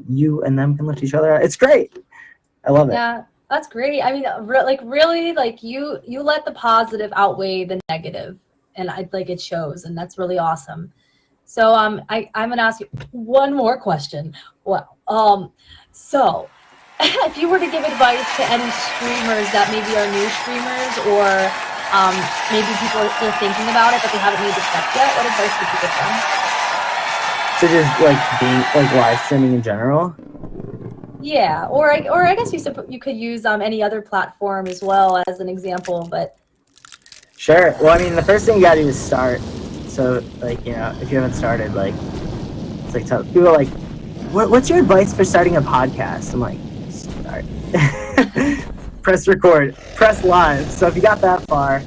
you and them can lift each other up. It's great. I love it. Yeah, that's great. I mean, really, like you let the positive outweigh the negative, and it shows, and that's really awesome. So I'm gonna ask you one more question. Well, so if you were to give advice to any streamers that maybe are new streamers or maybe people are still thinking about it but they haven't made the step yet, what advice would you give them? So just like being like live streaming in general? Yeah, or I guess you could use any other platform as well as an example, but sure. Well, I mean, the first thing you gotta do is start. So like if you haven't started, like it's like people are like, what's your advice for starting a podcast? I'm like, start. Press record, press live. So if you got that far,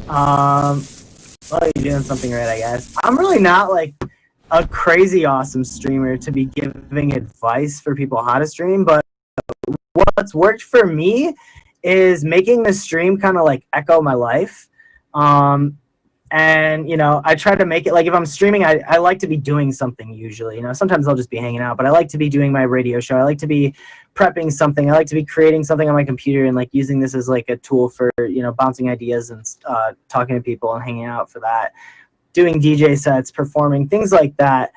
well, you're doing something right, I guess. I'm really not like a crazy awesome streamer to be giving advice for people how to stream, but what's worked for me is making the stream kind of like echo my life. And I try to make it like if I'm streaming, I like to be doing something usually. Sometimes I'll just be hanging out, but I like to be doing my radio show. I like to be prepping something. I like to be creating something on my computer and like using this as like a tool for bouncing ideas and talking to people and hanging out for that. Doing DJ sets, performing, things like that.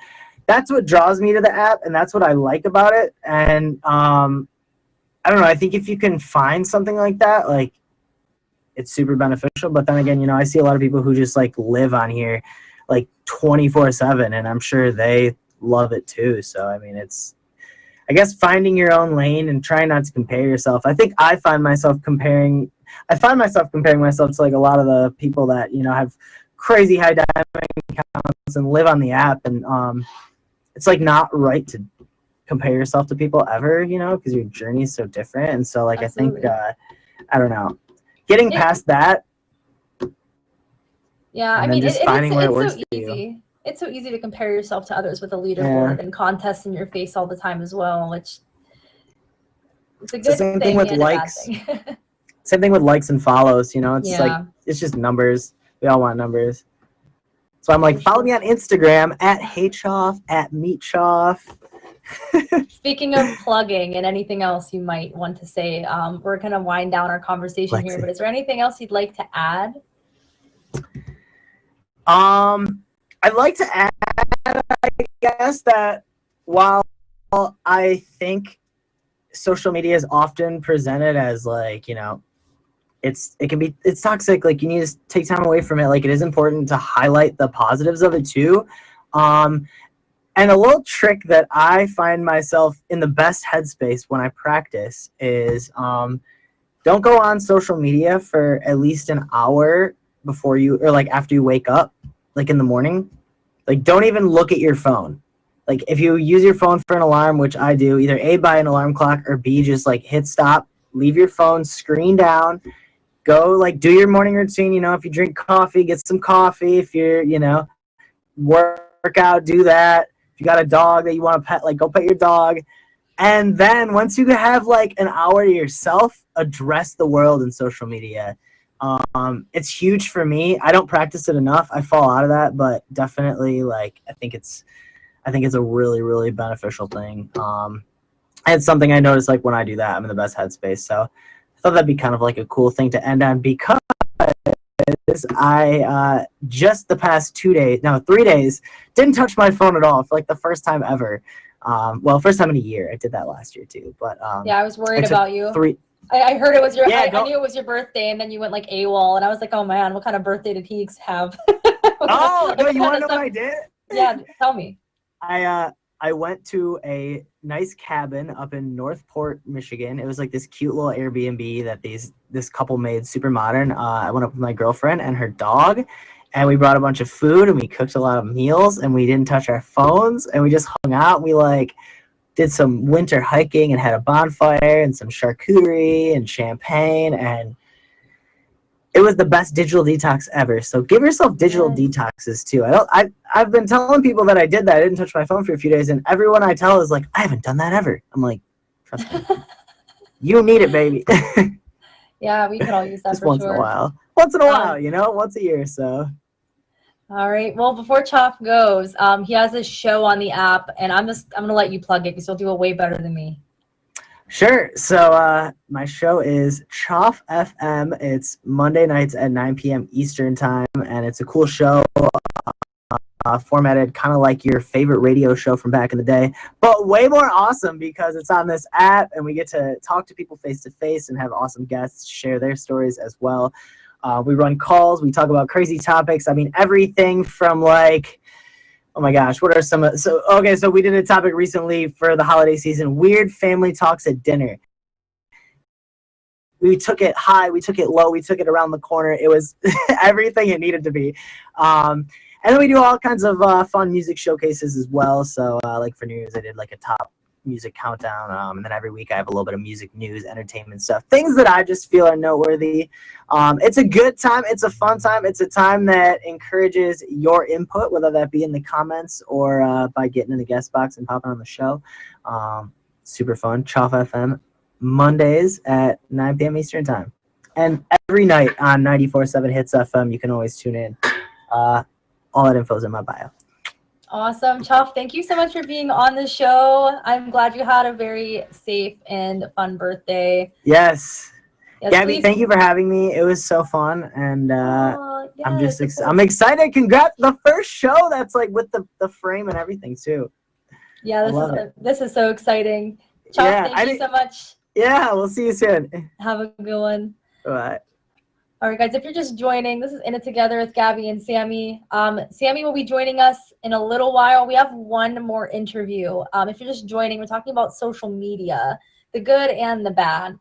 That's what draws me to the app, and that's what I like about it. And I don't know. I think if you can find something like that, like it's super beneficial. But then again, I see a lot of people who just like live on here like 24/7, and I'm sure they love it too. So I mean, it's I guess finding your own lane and trying not to compare yourself. I think I find myself comparing myself to like a lot of the people that have crazy high diamond accounts and live on the app, and it's like not right to compare yourself to people ever, because your journey is so different. And so like Absolutely. I think I don't know, getting past that. Yeah, I and mean, then just finding what works for you. easy. It's so easy to compare yourself to others with a leaderboard and contests in your face all the time as well, which it's a good same thing thing with and a bad likes. thing. Same thing with likes and follows. It's Yeah. like it's just numbers. We all want numbers. So I'm like, For follow sure. me on Instagram @HeyChoff, @MeetChoff. Speaking of plugging and anything else you might want to say, we're going to wind down our conversation here, but is there anything else you'd like to add? I'd like to add, I guess, that while I think social media is often presented as like, you know, it's toxic, like you need to take time away from it, like it is important to highlight the positives of it too. And a little trick that I find myself in the best headspace when I practice is don't go on social media for at least an hour before you, or like after you wake up, like in the morning. Like don't even look at your phone. Like if you use your phone for an alarm, which I do, either A, buy an alarm clock, or B, just like hit stop, leave your phone screen down, go like do your morning routine. You know, if you drink coffee, get some coffee. If you're, you know, work out, do that. If you got a dog that you want to pet, like go pet your dog. And then once you have like an hour to yourself, address the world in social media. It's huge for me. I don't practice it enough. I fall out of that, but definitely like I think it's a really, really beneficial thing. And it's something I notice like when I do that, I'm in the best headspace. So I thought that'd be kind of like a cool thing to end on, because I just the past 3 days, didn't touch my phone at all for like the first time ever. Well, first time in a year. I did that last year too, but yeah, I was worried about you. I heard it was your. I knew it was your birthday, and then you went like AWOL, and I was like, oh man, what kind of birthday did he have? Oh no, you want to know what I did? Yeah, tell me. I went to a nice cabin up in Northport, Michigan. It was like this cute little Airbnb that this couple made, super modern. I went up with my girlfriend and her dog, and we brought a bunch of food, and we cooked a lot of meals, and we didn't touch our phones, and we just hung out. We like did some winter hiking and had a bonfire and some charcuterie and champagne, and it was the best digital detox ever. So give yourself digital detoxes too. I've been telling people that I did that. I didn't touch my phone for a few days, and everyone I tell is like, I haven't done that ever. I'm like, trust me. You need it, baby. Yeah, we could all use that just for once sure. in a while. Once in a while, you know, once a year. So. All right. Well, before Choff goes, he has a show on the app, and I'm gonna let you plug it because you'll do it way better than me. Sure. So my show is Choff FM. It's Monday nights at 9 p.m. Eastern time, and it's a cool show, formatted kind of like your favorite radio show from back in the day, but way more awesome because it's on this app, and we get to talk to people face to face and have awesome guests share their stories as well. We run calls. We talk about crazy topics. I mean, everything from like, oh my gosh, what are some? So we did a topic recently for the holiday season: weird family talks at dinner. We took it high, we took it low, we took it around the corner. It was everything it needed to be. And then we do all kinds of fun music showcases as well. So like for New Year's, I did like a top music countdown, and then every week I have a little bit of music news, entertainment stuff, things that I just feel are noteworthy. It's a good time, it's a fun time, it's a time that encourages your input, whether that be in the comments or by getting in the guest box and popping on the show. Super fun. Choff FM, Mondays at 9 p.m. Eastern time, and every night on 94.7 Hits FM. You can always tune in. All that info is in my bio. Awesome. Choff, thank you so much for being on the show. I'm glad you had a very safe and fun birthday. Yes. Gabby, please. thank you for having me. It was so fun, and yes, I'm excited. Congrats, the first show that's like with the frame and everything too. Yeah, this is so exciting. Choff, thank you so much. Yeah, we'll see you soon. Have a good one. Bye. All right, guys, if you're just joining, this is In It Together with Gabby and Sammy. Sammy will be joining us in a little while. We have one more interview. If you're just joining, we're talking about social media, the good and the bad.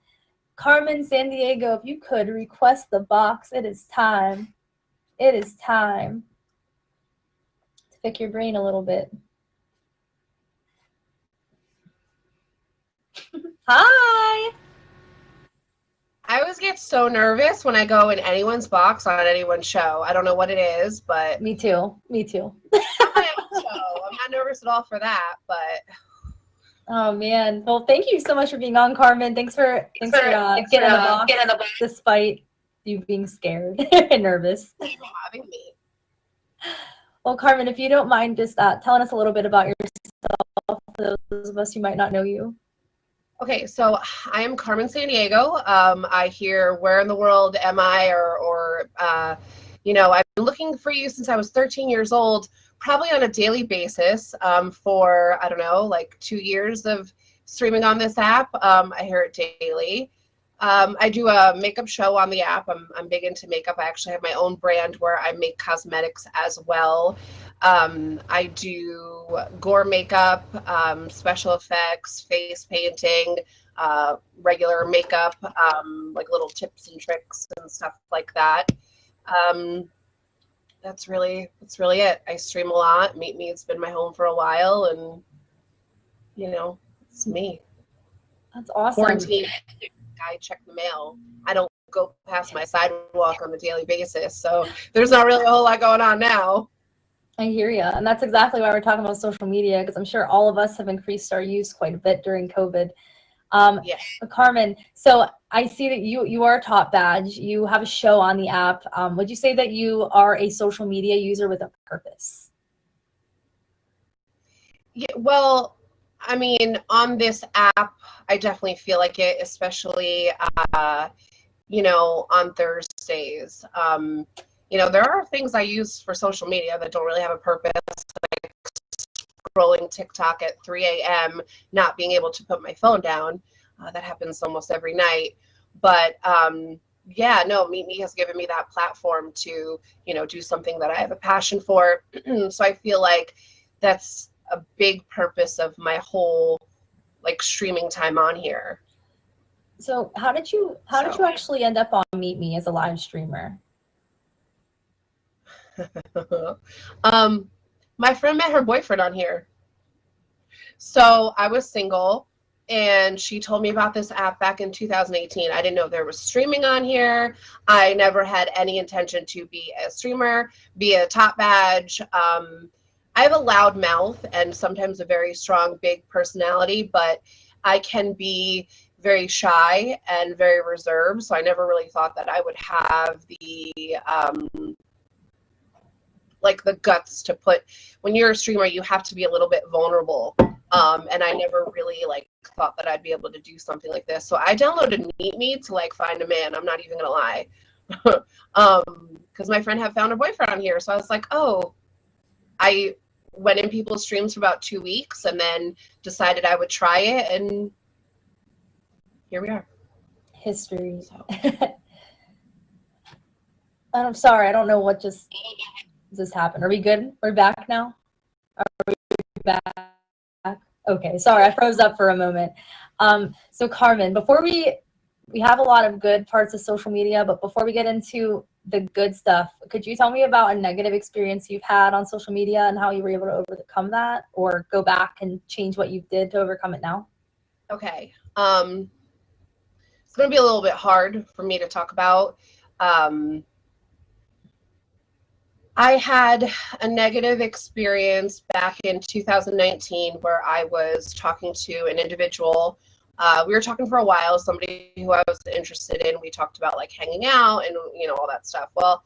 Carmen Sandiego, if you could request the box, it is time. It is time to pick your brain a little bit. Hi! I always get so nervous when I go in anyone's box on anyone's show. I don't know what it is, but Me too. Me too. my own show. I'm not nervous at all for that, but Oh man. Well, thank you so much for being on, Carmen. Thanks for getting in the box despite you being scared and nervous. thank you for having me. Well, Carmen, if you don't mind just telling us a little bit about yourself, those of us who might not know you. Okay, so I am Carmen Sandiego. I hear where in the world am I, or you know, I've been looking for you since I was 13 years old, probably on a daily basis for, I don't know, like 2 years of streaming on this app. I hear it daily. I do a makeup show on the app. I'm big into makeup. I actually have my own brand where I make cosmetics as well. I do gore makeup, special effects, face painting, regular makeup, like little tips and tricks and stuff like that. That's really it. I stream a lot. Meet Me, it's been my home for a while, and you know, it's me. That's awesome. Quarantine. I check the mail. I don't go past my sidewalk on a daily basis, so there's not really a whole lot going on now. I hear you. And that's exactly why we're talking about social media, because I'm sure all of us have increased our use quite a bit during COVID. Yeah. Carmen, so I see that you are a top badge. You have a show on the app. Would you say that you are a social media user with a purpose? Yeah, well, I mean, on this app, I definitely feel like it, especially, you know, on Thursdays. You know, there are things I use for social media that don't really have a purpose, like scrolling TikTok at 3 a.m., not being able to put my phone down. That happens almost every night. But yeah, no, Meet Me has given me that platform to, you know, do something that I have a passion for. So I feel like that's a big purpose of my whole like streaming time on here. So how did you actually end up on Meet Me as a live streamer? My friend met her boyfriend on here. So I was single and she told me about this app back in 2018. I didn't know there was streaming on here. I never had any intention to be a streamer, be a top badge. I have a loud mouth and sometimes a very strong, big personality, but I can be very shy and very reserved. So I never really thought that I would have the like the guts to put, when you're a streamer, you have to be a little bit vulnerable. And I never really like thought that I'd be able to do something like this. So I downloaded Meet Me to like find a man. I'm not even gonna lie. Because my friend had found a boyfriend on here. So I was like, oh, I went in people's streams for about 2 weeks and then decided I would try it, and here we are. History. So. I'm sorry, I don't know what just happened. Are we good? We're back now? Are we back? Okay, sorry, I froze up for a moment. So Carmen, before we have a lot of good parts of social media, but before we get into the good stuff, could you tell me about a negative experience you've had on social media and how you were able to overcome that, or go back and change what you did to overcome it now? Okay. It's going to be a little bit hard for me to talk about. I had a negative experience back in 2019 where I was talking to an individual. We were talking for a while, somebody who I was interested in. We talked about like hanging out and, you know, all that stuff. Well,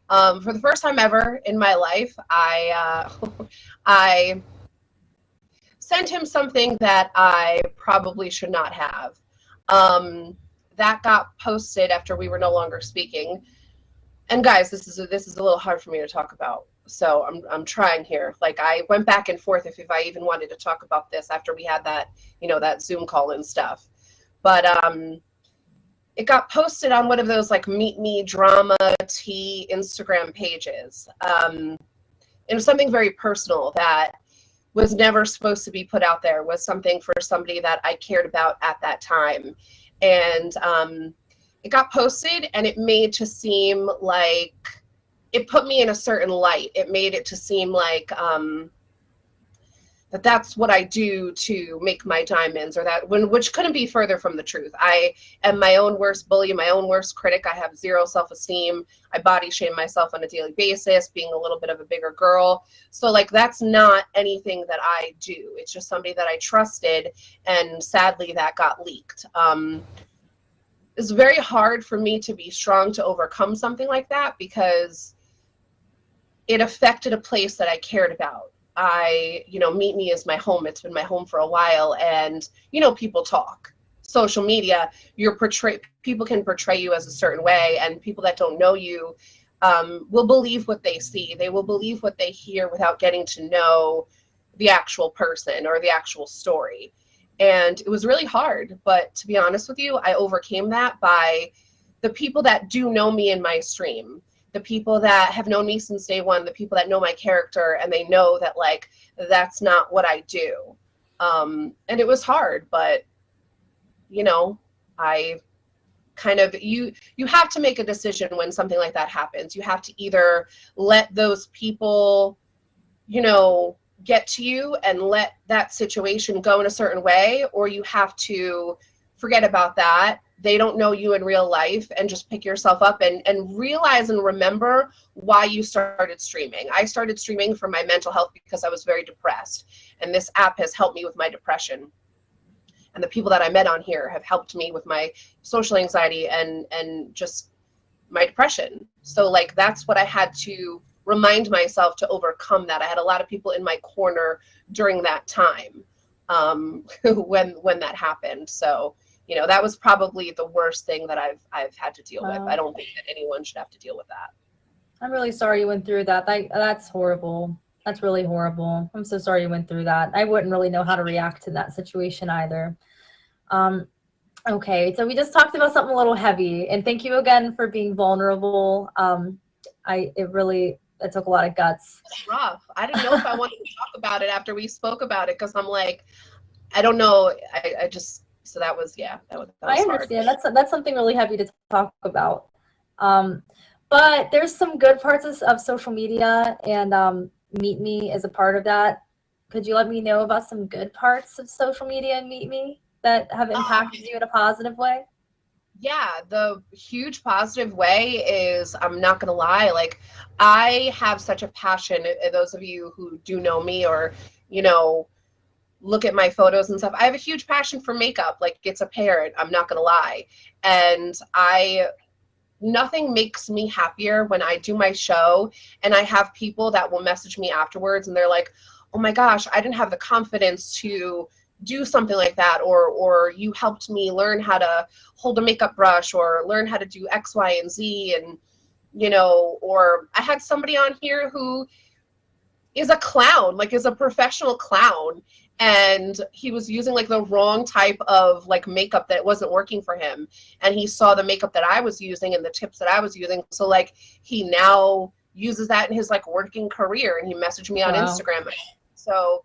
for the first time ever in my life, I sent him something that I probably should not have. That got posted after we were no longer speaking. And guys, this is a little hard for me to talk about. So I'm trying here. Like, I went back and forth if I even wanted to talk about this after we had that, you know, that Zoom call and stuff. But it got posted on one of those like Meet Me Drama Tea Instagram pages. It was something very personal that was never supposed to be put out there. It was something for somebody that I cared about at that time. And it got posted, and it made to seem like, it put me in a certain light. It made it to seem like that's what I do to make my diamonds, or which couldn't be further from the truth. I am my own worst bully, my own worst critic. I have zero self-esteem. I body shame myself on a daily basis, being a little bit of a bigger girl. So like, that's not anything that I do. It's just somebody that I trusted, and sadly that got leaked. It's very hard for me to be strong to overcome something like that, because it affected a place that I cared about. Meet Me is my home. It's been my home for a while, and people talk. Social media, people can portray you as a certain way, and people that don't know you will believe what they see. They will believe what they hear without getting to know the actual person or the actual story. And it was really hard, but to be honest with you, I overcame that by the people that do know me in my stream, the people that have known me since day one, the people that know my character, and they know that like that's not what I do. And it was hard, but I kind of you have to make a decision when something like that happens. You have to either let those people get to you and let that situation go in a certain way, or you have to forget about that. They don't know you in real life, and just pick yourself up and realize and remember why you started streaming. I started streaming for my mental health because I was very depressed, and this app has helped me with my depression. And the people that I met on here have helped me with my social anxiety and just my depression. So like that's what I had to remind myself to overcome that. I had a lot of people in my corner during that time when that happened. So that was probably the worst thing that I've had to deal with. I don't think that anyone should have to deal with that. I'm really sorry you went through that. That's horrible. That's really horrible. I'm so sorry you went through that. I wouldn't really know how to react to that situation either. Okay, so we just talked about something a little heavy, and thank you again for being vulnerable. It took a lot of guts. It's rough. I didn't know if I wanted to talk about it after we spoke about it, because I'm like, I don't know. So that was I understand. Hard. That's something really heavy to talk about. But there's some good parts of social media, and Meet Me is a part of that. Could you let me know about some good parts of social media and Meet Me that have impacted you in a positive way? Yeah, the huge positive way is, I'm not going to lie, like I have such a passion. Those of you who do know me or, look at my photos and stuff, I have a huge passion for makeup. Like it's apparent, I'm not going to lie. And nothing makes me happier when I do my show and I have people that will message me afterwards and they're like, oh my gosh, I didn't have the confidence to do something like that, or you helped me learn how to hold a makeup brush or learn how to do X, Y, and Z. And or I had somebody on here who is a clown, like is a professional clown, and he was using like the wrong type of like makeup that wasn't working for him, and he saw the makeup that I was using and the tips that I was using, so like he now uses that in his like working career, and he messaged me on Instagram. So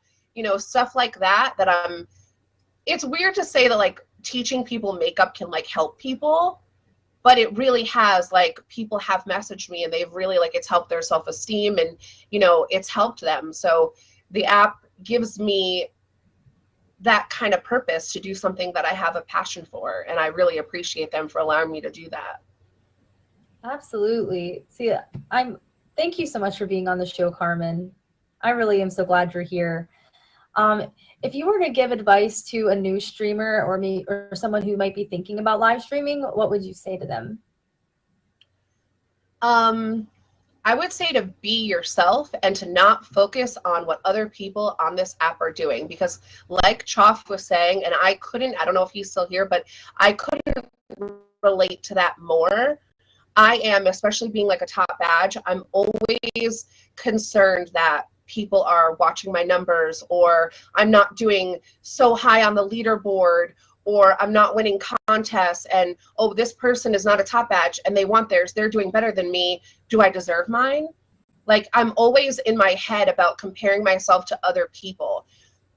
stuff like that it's weird to say that like teaching people makeup can like help people, but it really has. Like people have messaged me and they've really like, it's helped their self-esteem, and it's helped them. So the app gives me that kind of purpose to do something that I have a passion for, and I really appreciate them for allowing me to do that. Absolutely. See, thank you so much for being on the show, Carmen. I really am so glad you're here. If you were to give advice to a new streamer or someone who might be thinking about live streaming, what would you say to them? I would say to be yourself and to not focus on what other people on this app are doing, because like Choff was saying, and I don't know if he's still here, but I couldn't relate to that more. I am, especially being like a top badge, I'm always concerned that people are watching my numbers, or I'm not doing so high on the leaderboard, or I'm not winning contests, and oh, this person is not a top badge and they want theirs, they're doing better than me, do I deserve mine? Like I'm always in my head about comparing myself to other people.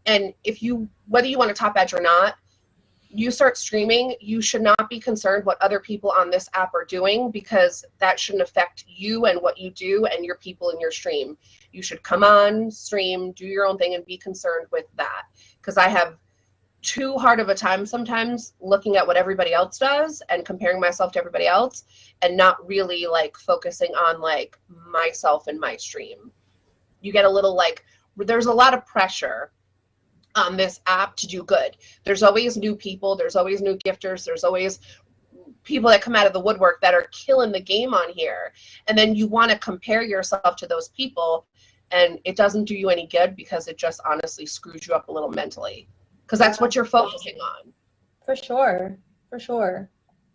And whether you want a top badge or not, you start streaming, you should not be concerned what other people on this app are doing, because that shouldn't affect you and what you do and your people in your stream. You should come on, stream, do your own thing, and be concerned with that. Because I have too hard of a time sometimes looking at what everybody else does and comparing myself to everybody else, and not really like focusing on like myself and my stream. You get a little like, there's a lot of pressure on this app to do good. There's always new people, there's always new gifters, there's always people that come out of the woodwork that are killing the game on here, and then you want to compare yourself to those people, and it doesn't do you any good because it just honestly screws you up a little mentally, because that's what you're focusing on. For sure, for sure.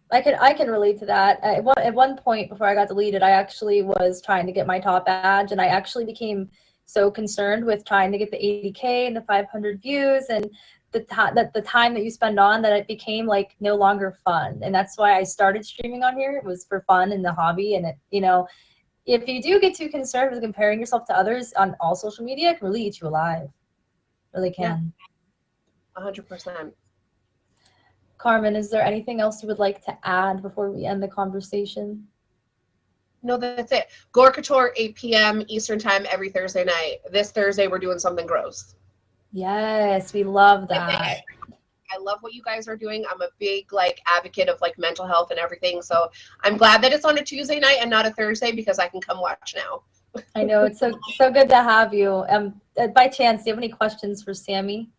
I can relate to that. At one point before I got deleted, I actually was trying to get my top badge, and I actually became so concerned with trying to get the 80K and the 500 views and the time that you spend on that it became like no longer fun. And that's why I started streaming on here. It was for fun and the hobby. And it, you know, if you do get too concerned with comparing yourself to others on all social media, it can really eat you alive. Really can. 100%. Carmen, is there anything else you would like to add before we end the conversation? No, that's it. Gore Couture, 8 p.m. Eastern time every Thursday night. This Thursday, we're doing something gross. Yes, we love that. I love what you guys are doing. I'm a big advocate of mental health and everything. So I'm glad that it's on a Tuesday night and not a Thursday, because I can come watch now. I know, it's so good to have you. By chance, do you have any questions for Sammy?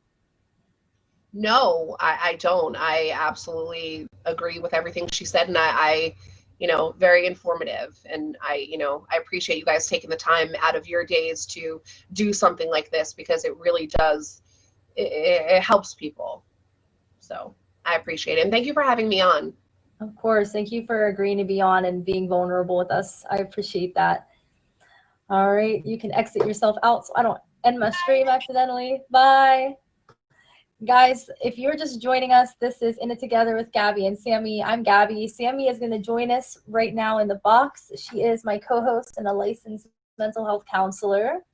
No, I don't. I absolutely agree with everything she said, and I very informative, and I appreciate you guys taking the time out of your days to do something like this, because it really does, it helps people. So I appreciate it, and thank you for having me on. Of course, thank you for agreeing to be on and being vulnerable with us. I appreciate that. All right, you can exit yourself out so I don't end my stream accidentally. Bye. Guys, if you're just joining us, this is In It Together with Gabby and Sammy. I'm Gabby. Sammy is going to join us right now in the box. She is my co-host and a licensed mental health counselor.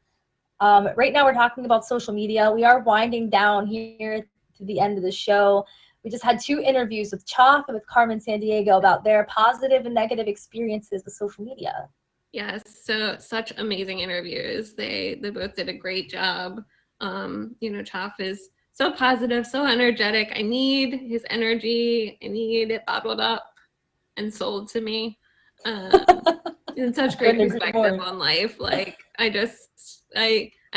Right now we're talking about social media. We are winding down here to the end of the show. We just had 2 interviews with Choff and with Carmen Sandiego about their positive and negative experiences with social media. Yes, so such amazing interviews. They both did a great job. Choff is so positive, so energetic. I need his energy. I need it bottled up and sold to me. And such great perspective on life. I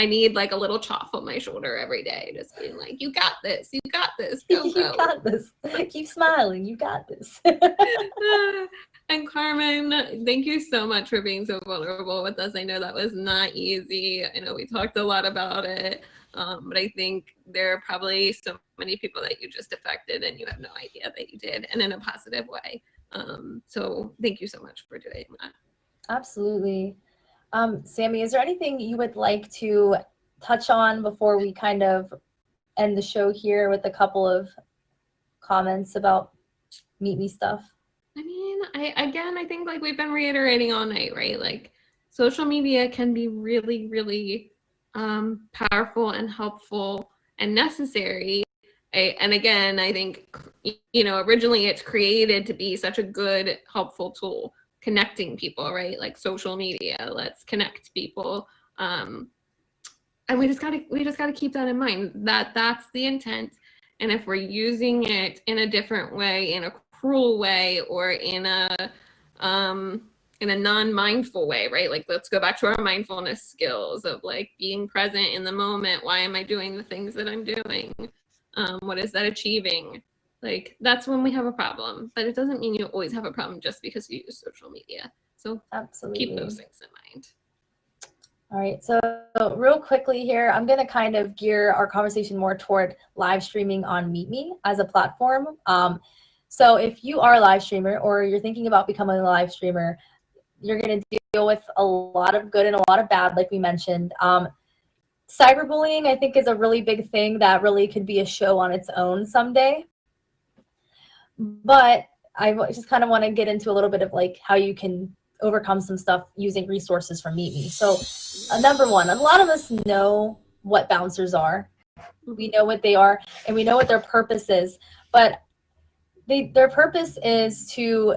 need a little Choff on my shoulder every day, just being like, you got this, go, go. You got this. Keep smiling, you got this. And Carmen, thank you so much for being so vulnerable with us. I know that was not easy. I know we talked a lot about it. But I think there are probably so many people that you just affected and you have no idea that you did, and in a positive way. So thank you so much for doing that. Absolutely. Sammy, is there anything you would like to touch on before we kind of end the show here with a couple of comments about Meet Me stuff? I mean, I think we've been reiterating all night, right? Social media can be really, really powerful and helpful and necessary. And again, I think, originally it's created to be such a good, helpful tool, connecting people, right? Like social media, let's connect people. And we just gotta keep that in mind, that that's the intent. And if we're using it in a different way, in a cruel way, or in a non-mindful way, right? Let's go back to our mindfulness skills of being present in the moment. Why am I doing the things that I'm doing? What is that achieving? That's when we have a problem, but it doesn't mean you always have a problem just because you use social media. So absolutely keep those things in mind. All right, so real quickly here, I'm going to kind of gear our conversation more toward live streaming on Meet Me as a platform. So if you are a live streamer or you're thinking about becoming a live streamer, you're going to deal with a lot of good and a lot of bad, like we mentioned. Cyberbullying, I think, is a really big thing that really could be a show on its own someday. But I just kind of want to get into a little bit of how you can overcome some stuff using resources from Meet Me. So number one, a lot of us know what bouncers are. We know what they are, and we know what their purpose is. But their purpose is to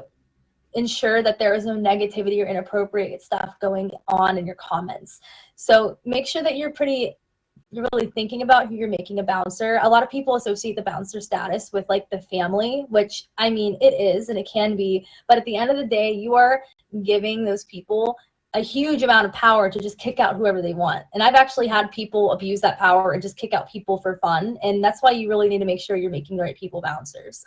ensure that there is no negativity or inappropriate stuff going on in your comments. So make sure that you're really thinking about who you're making a bouncer. A lot of people associate the bouncer status with the family, which I mean, it is and it can be, but at the end of the day, you are giving those people a huge amount of power to just kick out whoever they want. And I've actually had people abuse that power and just kick out people for fun. And that's why you really need to make sure you're making the right people bouncers.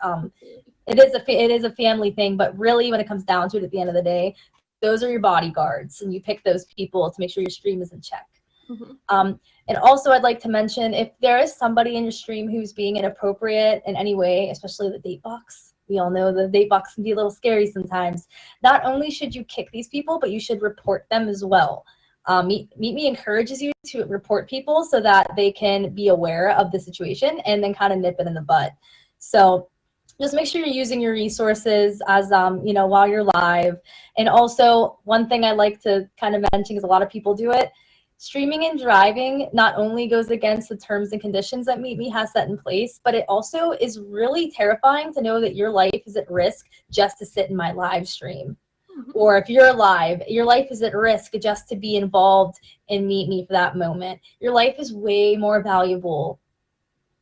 It is a family thing, but really when it comes down to it at the end of the day, those are your bodyguards, and you pick those people to make sure your stream is in check. And also, I'd like to mention, if there is somebody in your stream who's being inappropriate in any way, especially the date box, we all know the date box can be a little scary sometimes. Not only should you kick these people, but you should report them as well. Meet Me encourages you to report people so that they can be aware of the situation and then kind of nip it in the bud. So just make sure you're using your resources as while you're live. And also, one thing I like to kind of mention, because a lot of people do it, streaming and driving not only goes against the terms and conditions that Meet Me has set in place, but it also is really terrifying to know that your life is at risk just to sit in my live stream. Or if you're live, your life is at risk just to be involved in Meet Me for that moment. Your life is way more valuable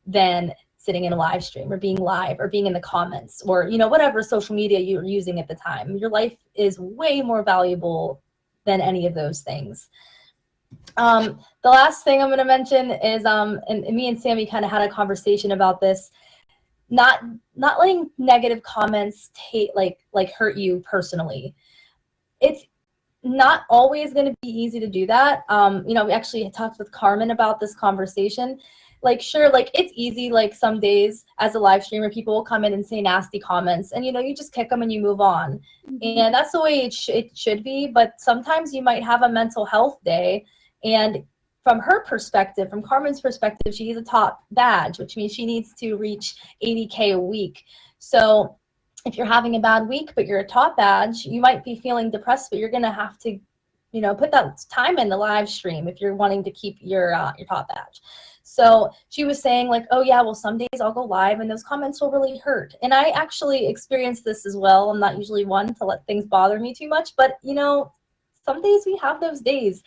than sitting in a live stream or being live or being in the comments or, whatever social media you're using at the time. Your life is way more valuable than any of those things. The last thing I'm going to mention is, and me and Sammy kind of had a conversation about this, not letting negative comments hurt you personally. It's not always going to be easy to do that. We actually talked with Carmen about this conversation. Sure, it's easy, some days as a live streamer, people will come in and say nasty comments and, you just kick them and you move on. And that's the way it should be. But sometimes you might have a mental health day. And from her perspective, from Carmen's perspective, she's a top badge, which means she needs to reach 80K a week. So if you're having a bad week, but you're a top badge, you might be feeling depressed, but you're going to have to, put that time in the live stream if you're wanting to keep your top badge. So she was saying oh yeah, well, some days I'll go live and those comments will really hurt. And I actually experienced this as well. I'm not usually one to let things bother me too much, but some days we have those days.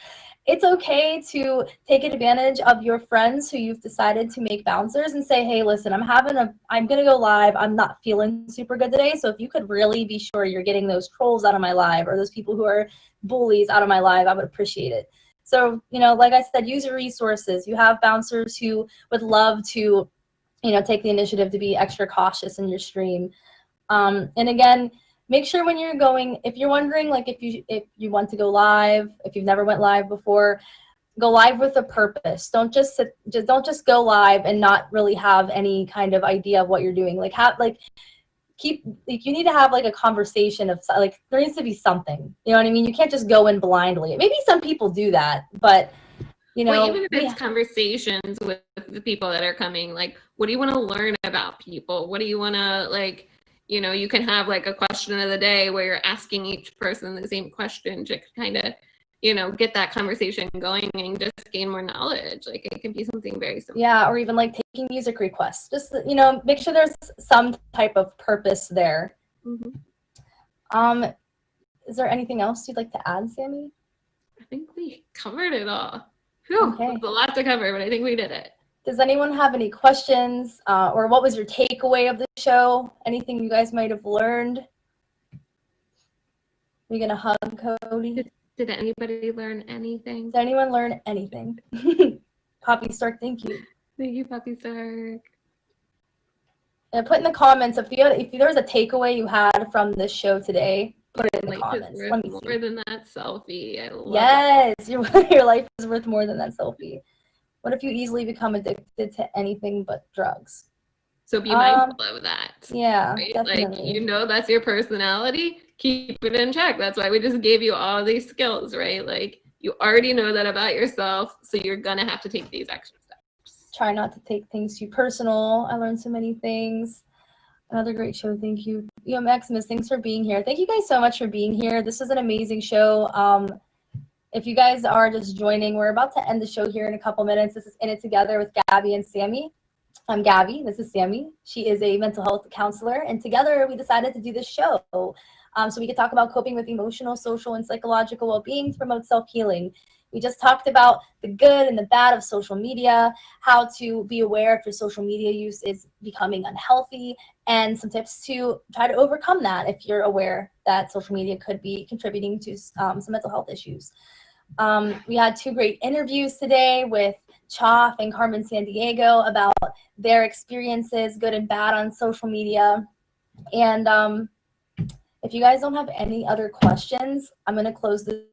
It's okay to take advantage of your friends who you've decided to make bouncers and say, hey, listen, I'm going to go live. I'm not feeling super good today. So if you could really be sure you're getting those trolls out of my live or those people who are bullies out of my live, I would appreciate it. So, like I said, use your resources. You have bouncers who would love to, take the initiative to be extra cautious in your stream. And again, make sure when you're going, if you're wondering, if you want to go live, if you've never went live before, go live with a purpose. Don't just go live and not really have any kind of idea of what you're doing. You need to have a conversation of there needs to be something. You know what I mean? You can't just go in blindly. Maybe some people do that, but well, even if it's conversations with the people that are coming, what do you want to learn about people? What do you want to you can have a question of the day where you're asking each person the same question to kind of, get that conversation going and just gain more knowledge. It can be something very simple. Yeah, or even taking music requests. Just, make sure there's some type of purpose there. Is there anything else you'd like to add, Sammy? I think we covered it all. Whew, okay. There's a lot to cover, but I think we did it. Does anyone have any questions, or what was your takeaway of the show? Anything you guys might have learned? Are you gonna hug Cody? Did anybody learn anything? Did anyone learn anything? Poppy Stark, thank you. Thank you, Poppy Stark. And put in the comments if there was a takeaway you had from this show today. Put it in the comments. Let me see. More than that selfie. I love yes, your life is worth more than that selfie. What if you easily become addicted to anything but drugs? So be mindful of that. Yeah, right? definitely. That's your personality. Keep it in check. That's why we just gave you all these skills, right? You already know that about yourself, so you're gonna have to take these extra steps. Try not to take things too personal. I learned so many things. Another great show. Thank you. Maximus, thanks for being here. Thank you guys so much for being here. This is an amazing show. If you guys are just joining, we're about to end the show here in a couple minutes. This is In It Together with Gabby and Sammy. I'm Gabby. This is Sammy. She is a mental health counselor, and together we decided to do this show so we could talk about coping with emotional, social, and psychological well-being to promote self-healing. We just talked about the good and the bad of social media, how to be aware if your social media use is becoming unhealthy, and some tips to try to overcome that if you're aware that social media could be contributing to some mental health issues. We had two great interviews today with Choff and Carmen Sandiego about their experiences, good and bad, on social media. And if you guys don't have any other questions, I'm going to close the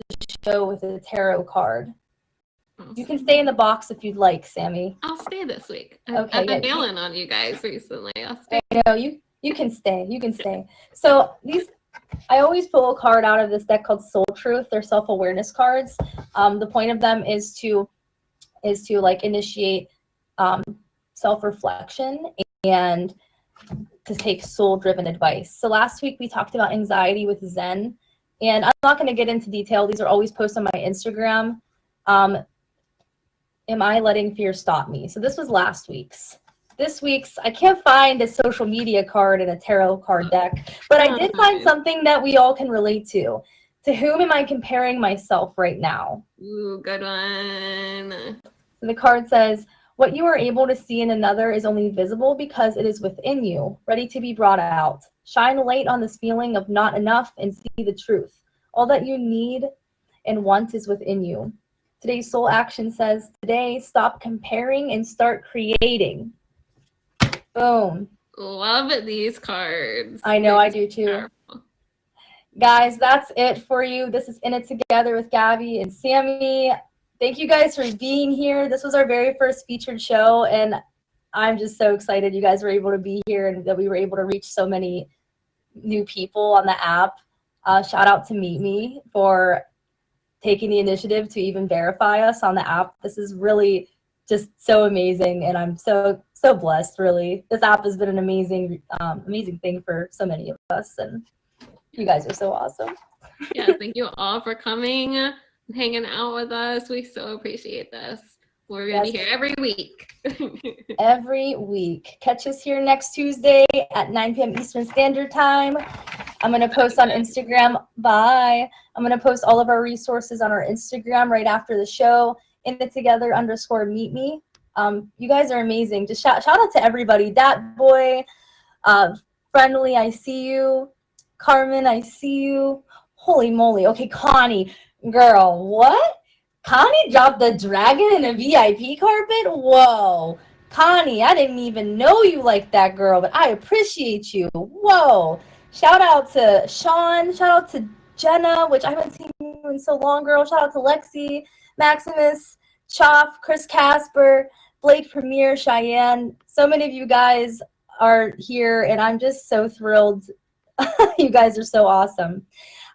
show with a tarot card. You can stay in the box if you'd like, Sammy. I'll stay this week. Okay, I've been yeah. bailing on you guys recently. I'll stay. No, you can stay. You can stay. So I always pull a card out of this deck called Soul Truth. They're self-awareness cards. The point of them is to like initiate self-reflection and to take soul-driven advice. So last week we talked about anxiety with Zen, and I'm not going to get into detail. These are always posted on my Instagram. Am I letting fear stop me? So this was last week's. This week's, I can't find a social media card in a tarot card deck, but I did find something that we all can relate to. To whom am I comparing myself right now? Ooh, good one. So the card says, what you are able to see in another is only visible because it is within you, ready to be brought out. Shine a light on this feeling of not enough and see the truth. All that you need and want is within you. Today's soul action says, today, stop comparing and start creating. Boom. Love these cards. I know, I do too. Powerful. Guys, that's it for you. This is In It Together with Gabby and Sammy. Thank you guys for being here. This was our very first featured show, and I'm just so excited you guys were able to be here and that we were able to reach so many new people on the app. Shout out to Meet Me for taking the initiative to even verify us on the app. This is really just so amazing, and I'm so blessed, really. This app has been an amazing thing for so many of us, and you guys are so awesome. Yeah, thank you all for coming and hanging out with us. We so appreciate this. We're going to be here every week. Every week. Catch us here next Tuesday at 9 p.m. Eastern Standard Time. I'm going to post on Instagram. Bye. I'm going to post all of our resources on our Instagram right after the show. InItTogether_meet me. You guys are amazing. Just shout out to everybody. Dat Boy, Friendly, I see you. Carmen, I see you. Holy moly. Okay, Connie, girl, what? Connie dropped the dragon in a VIP carpet? Whoa. Connie, I didn't even know you like that, girl, but I appreciate you. Whoa. Shout out to Sean. Shout out to Jenna, which I haven't seen you in so long, girl. Shout out to Lexi, Maximus, Choff, Chris Casper, Blake Premier, Cheyenne. So many of you guys are here, and I'm just so thrilled. You guys are so awesome.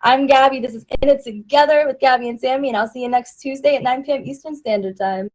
I'm Gabby. This is In It Together with Gabby and Sammy, and I'll see you next Tuesday at 9 p.m. Eastern Standard Time.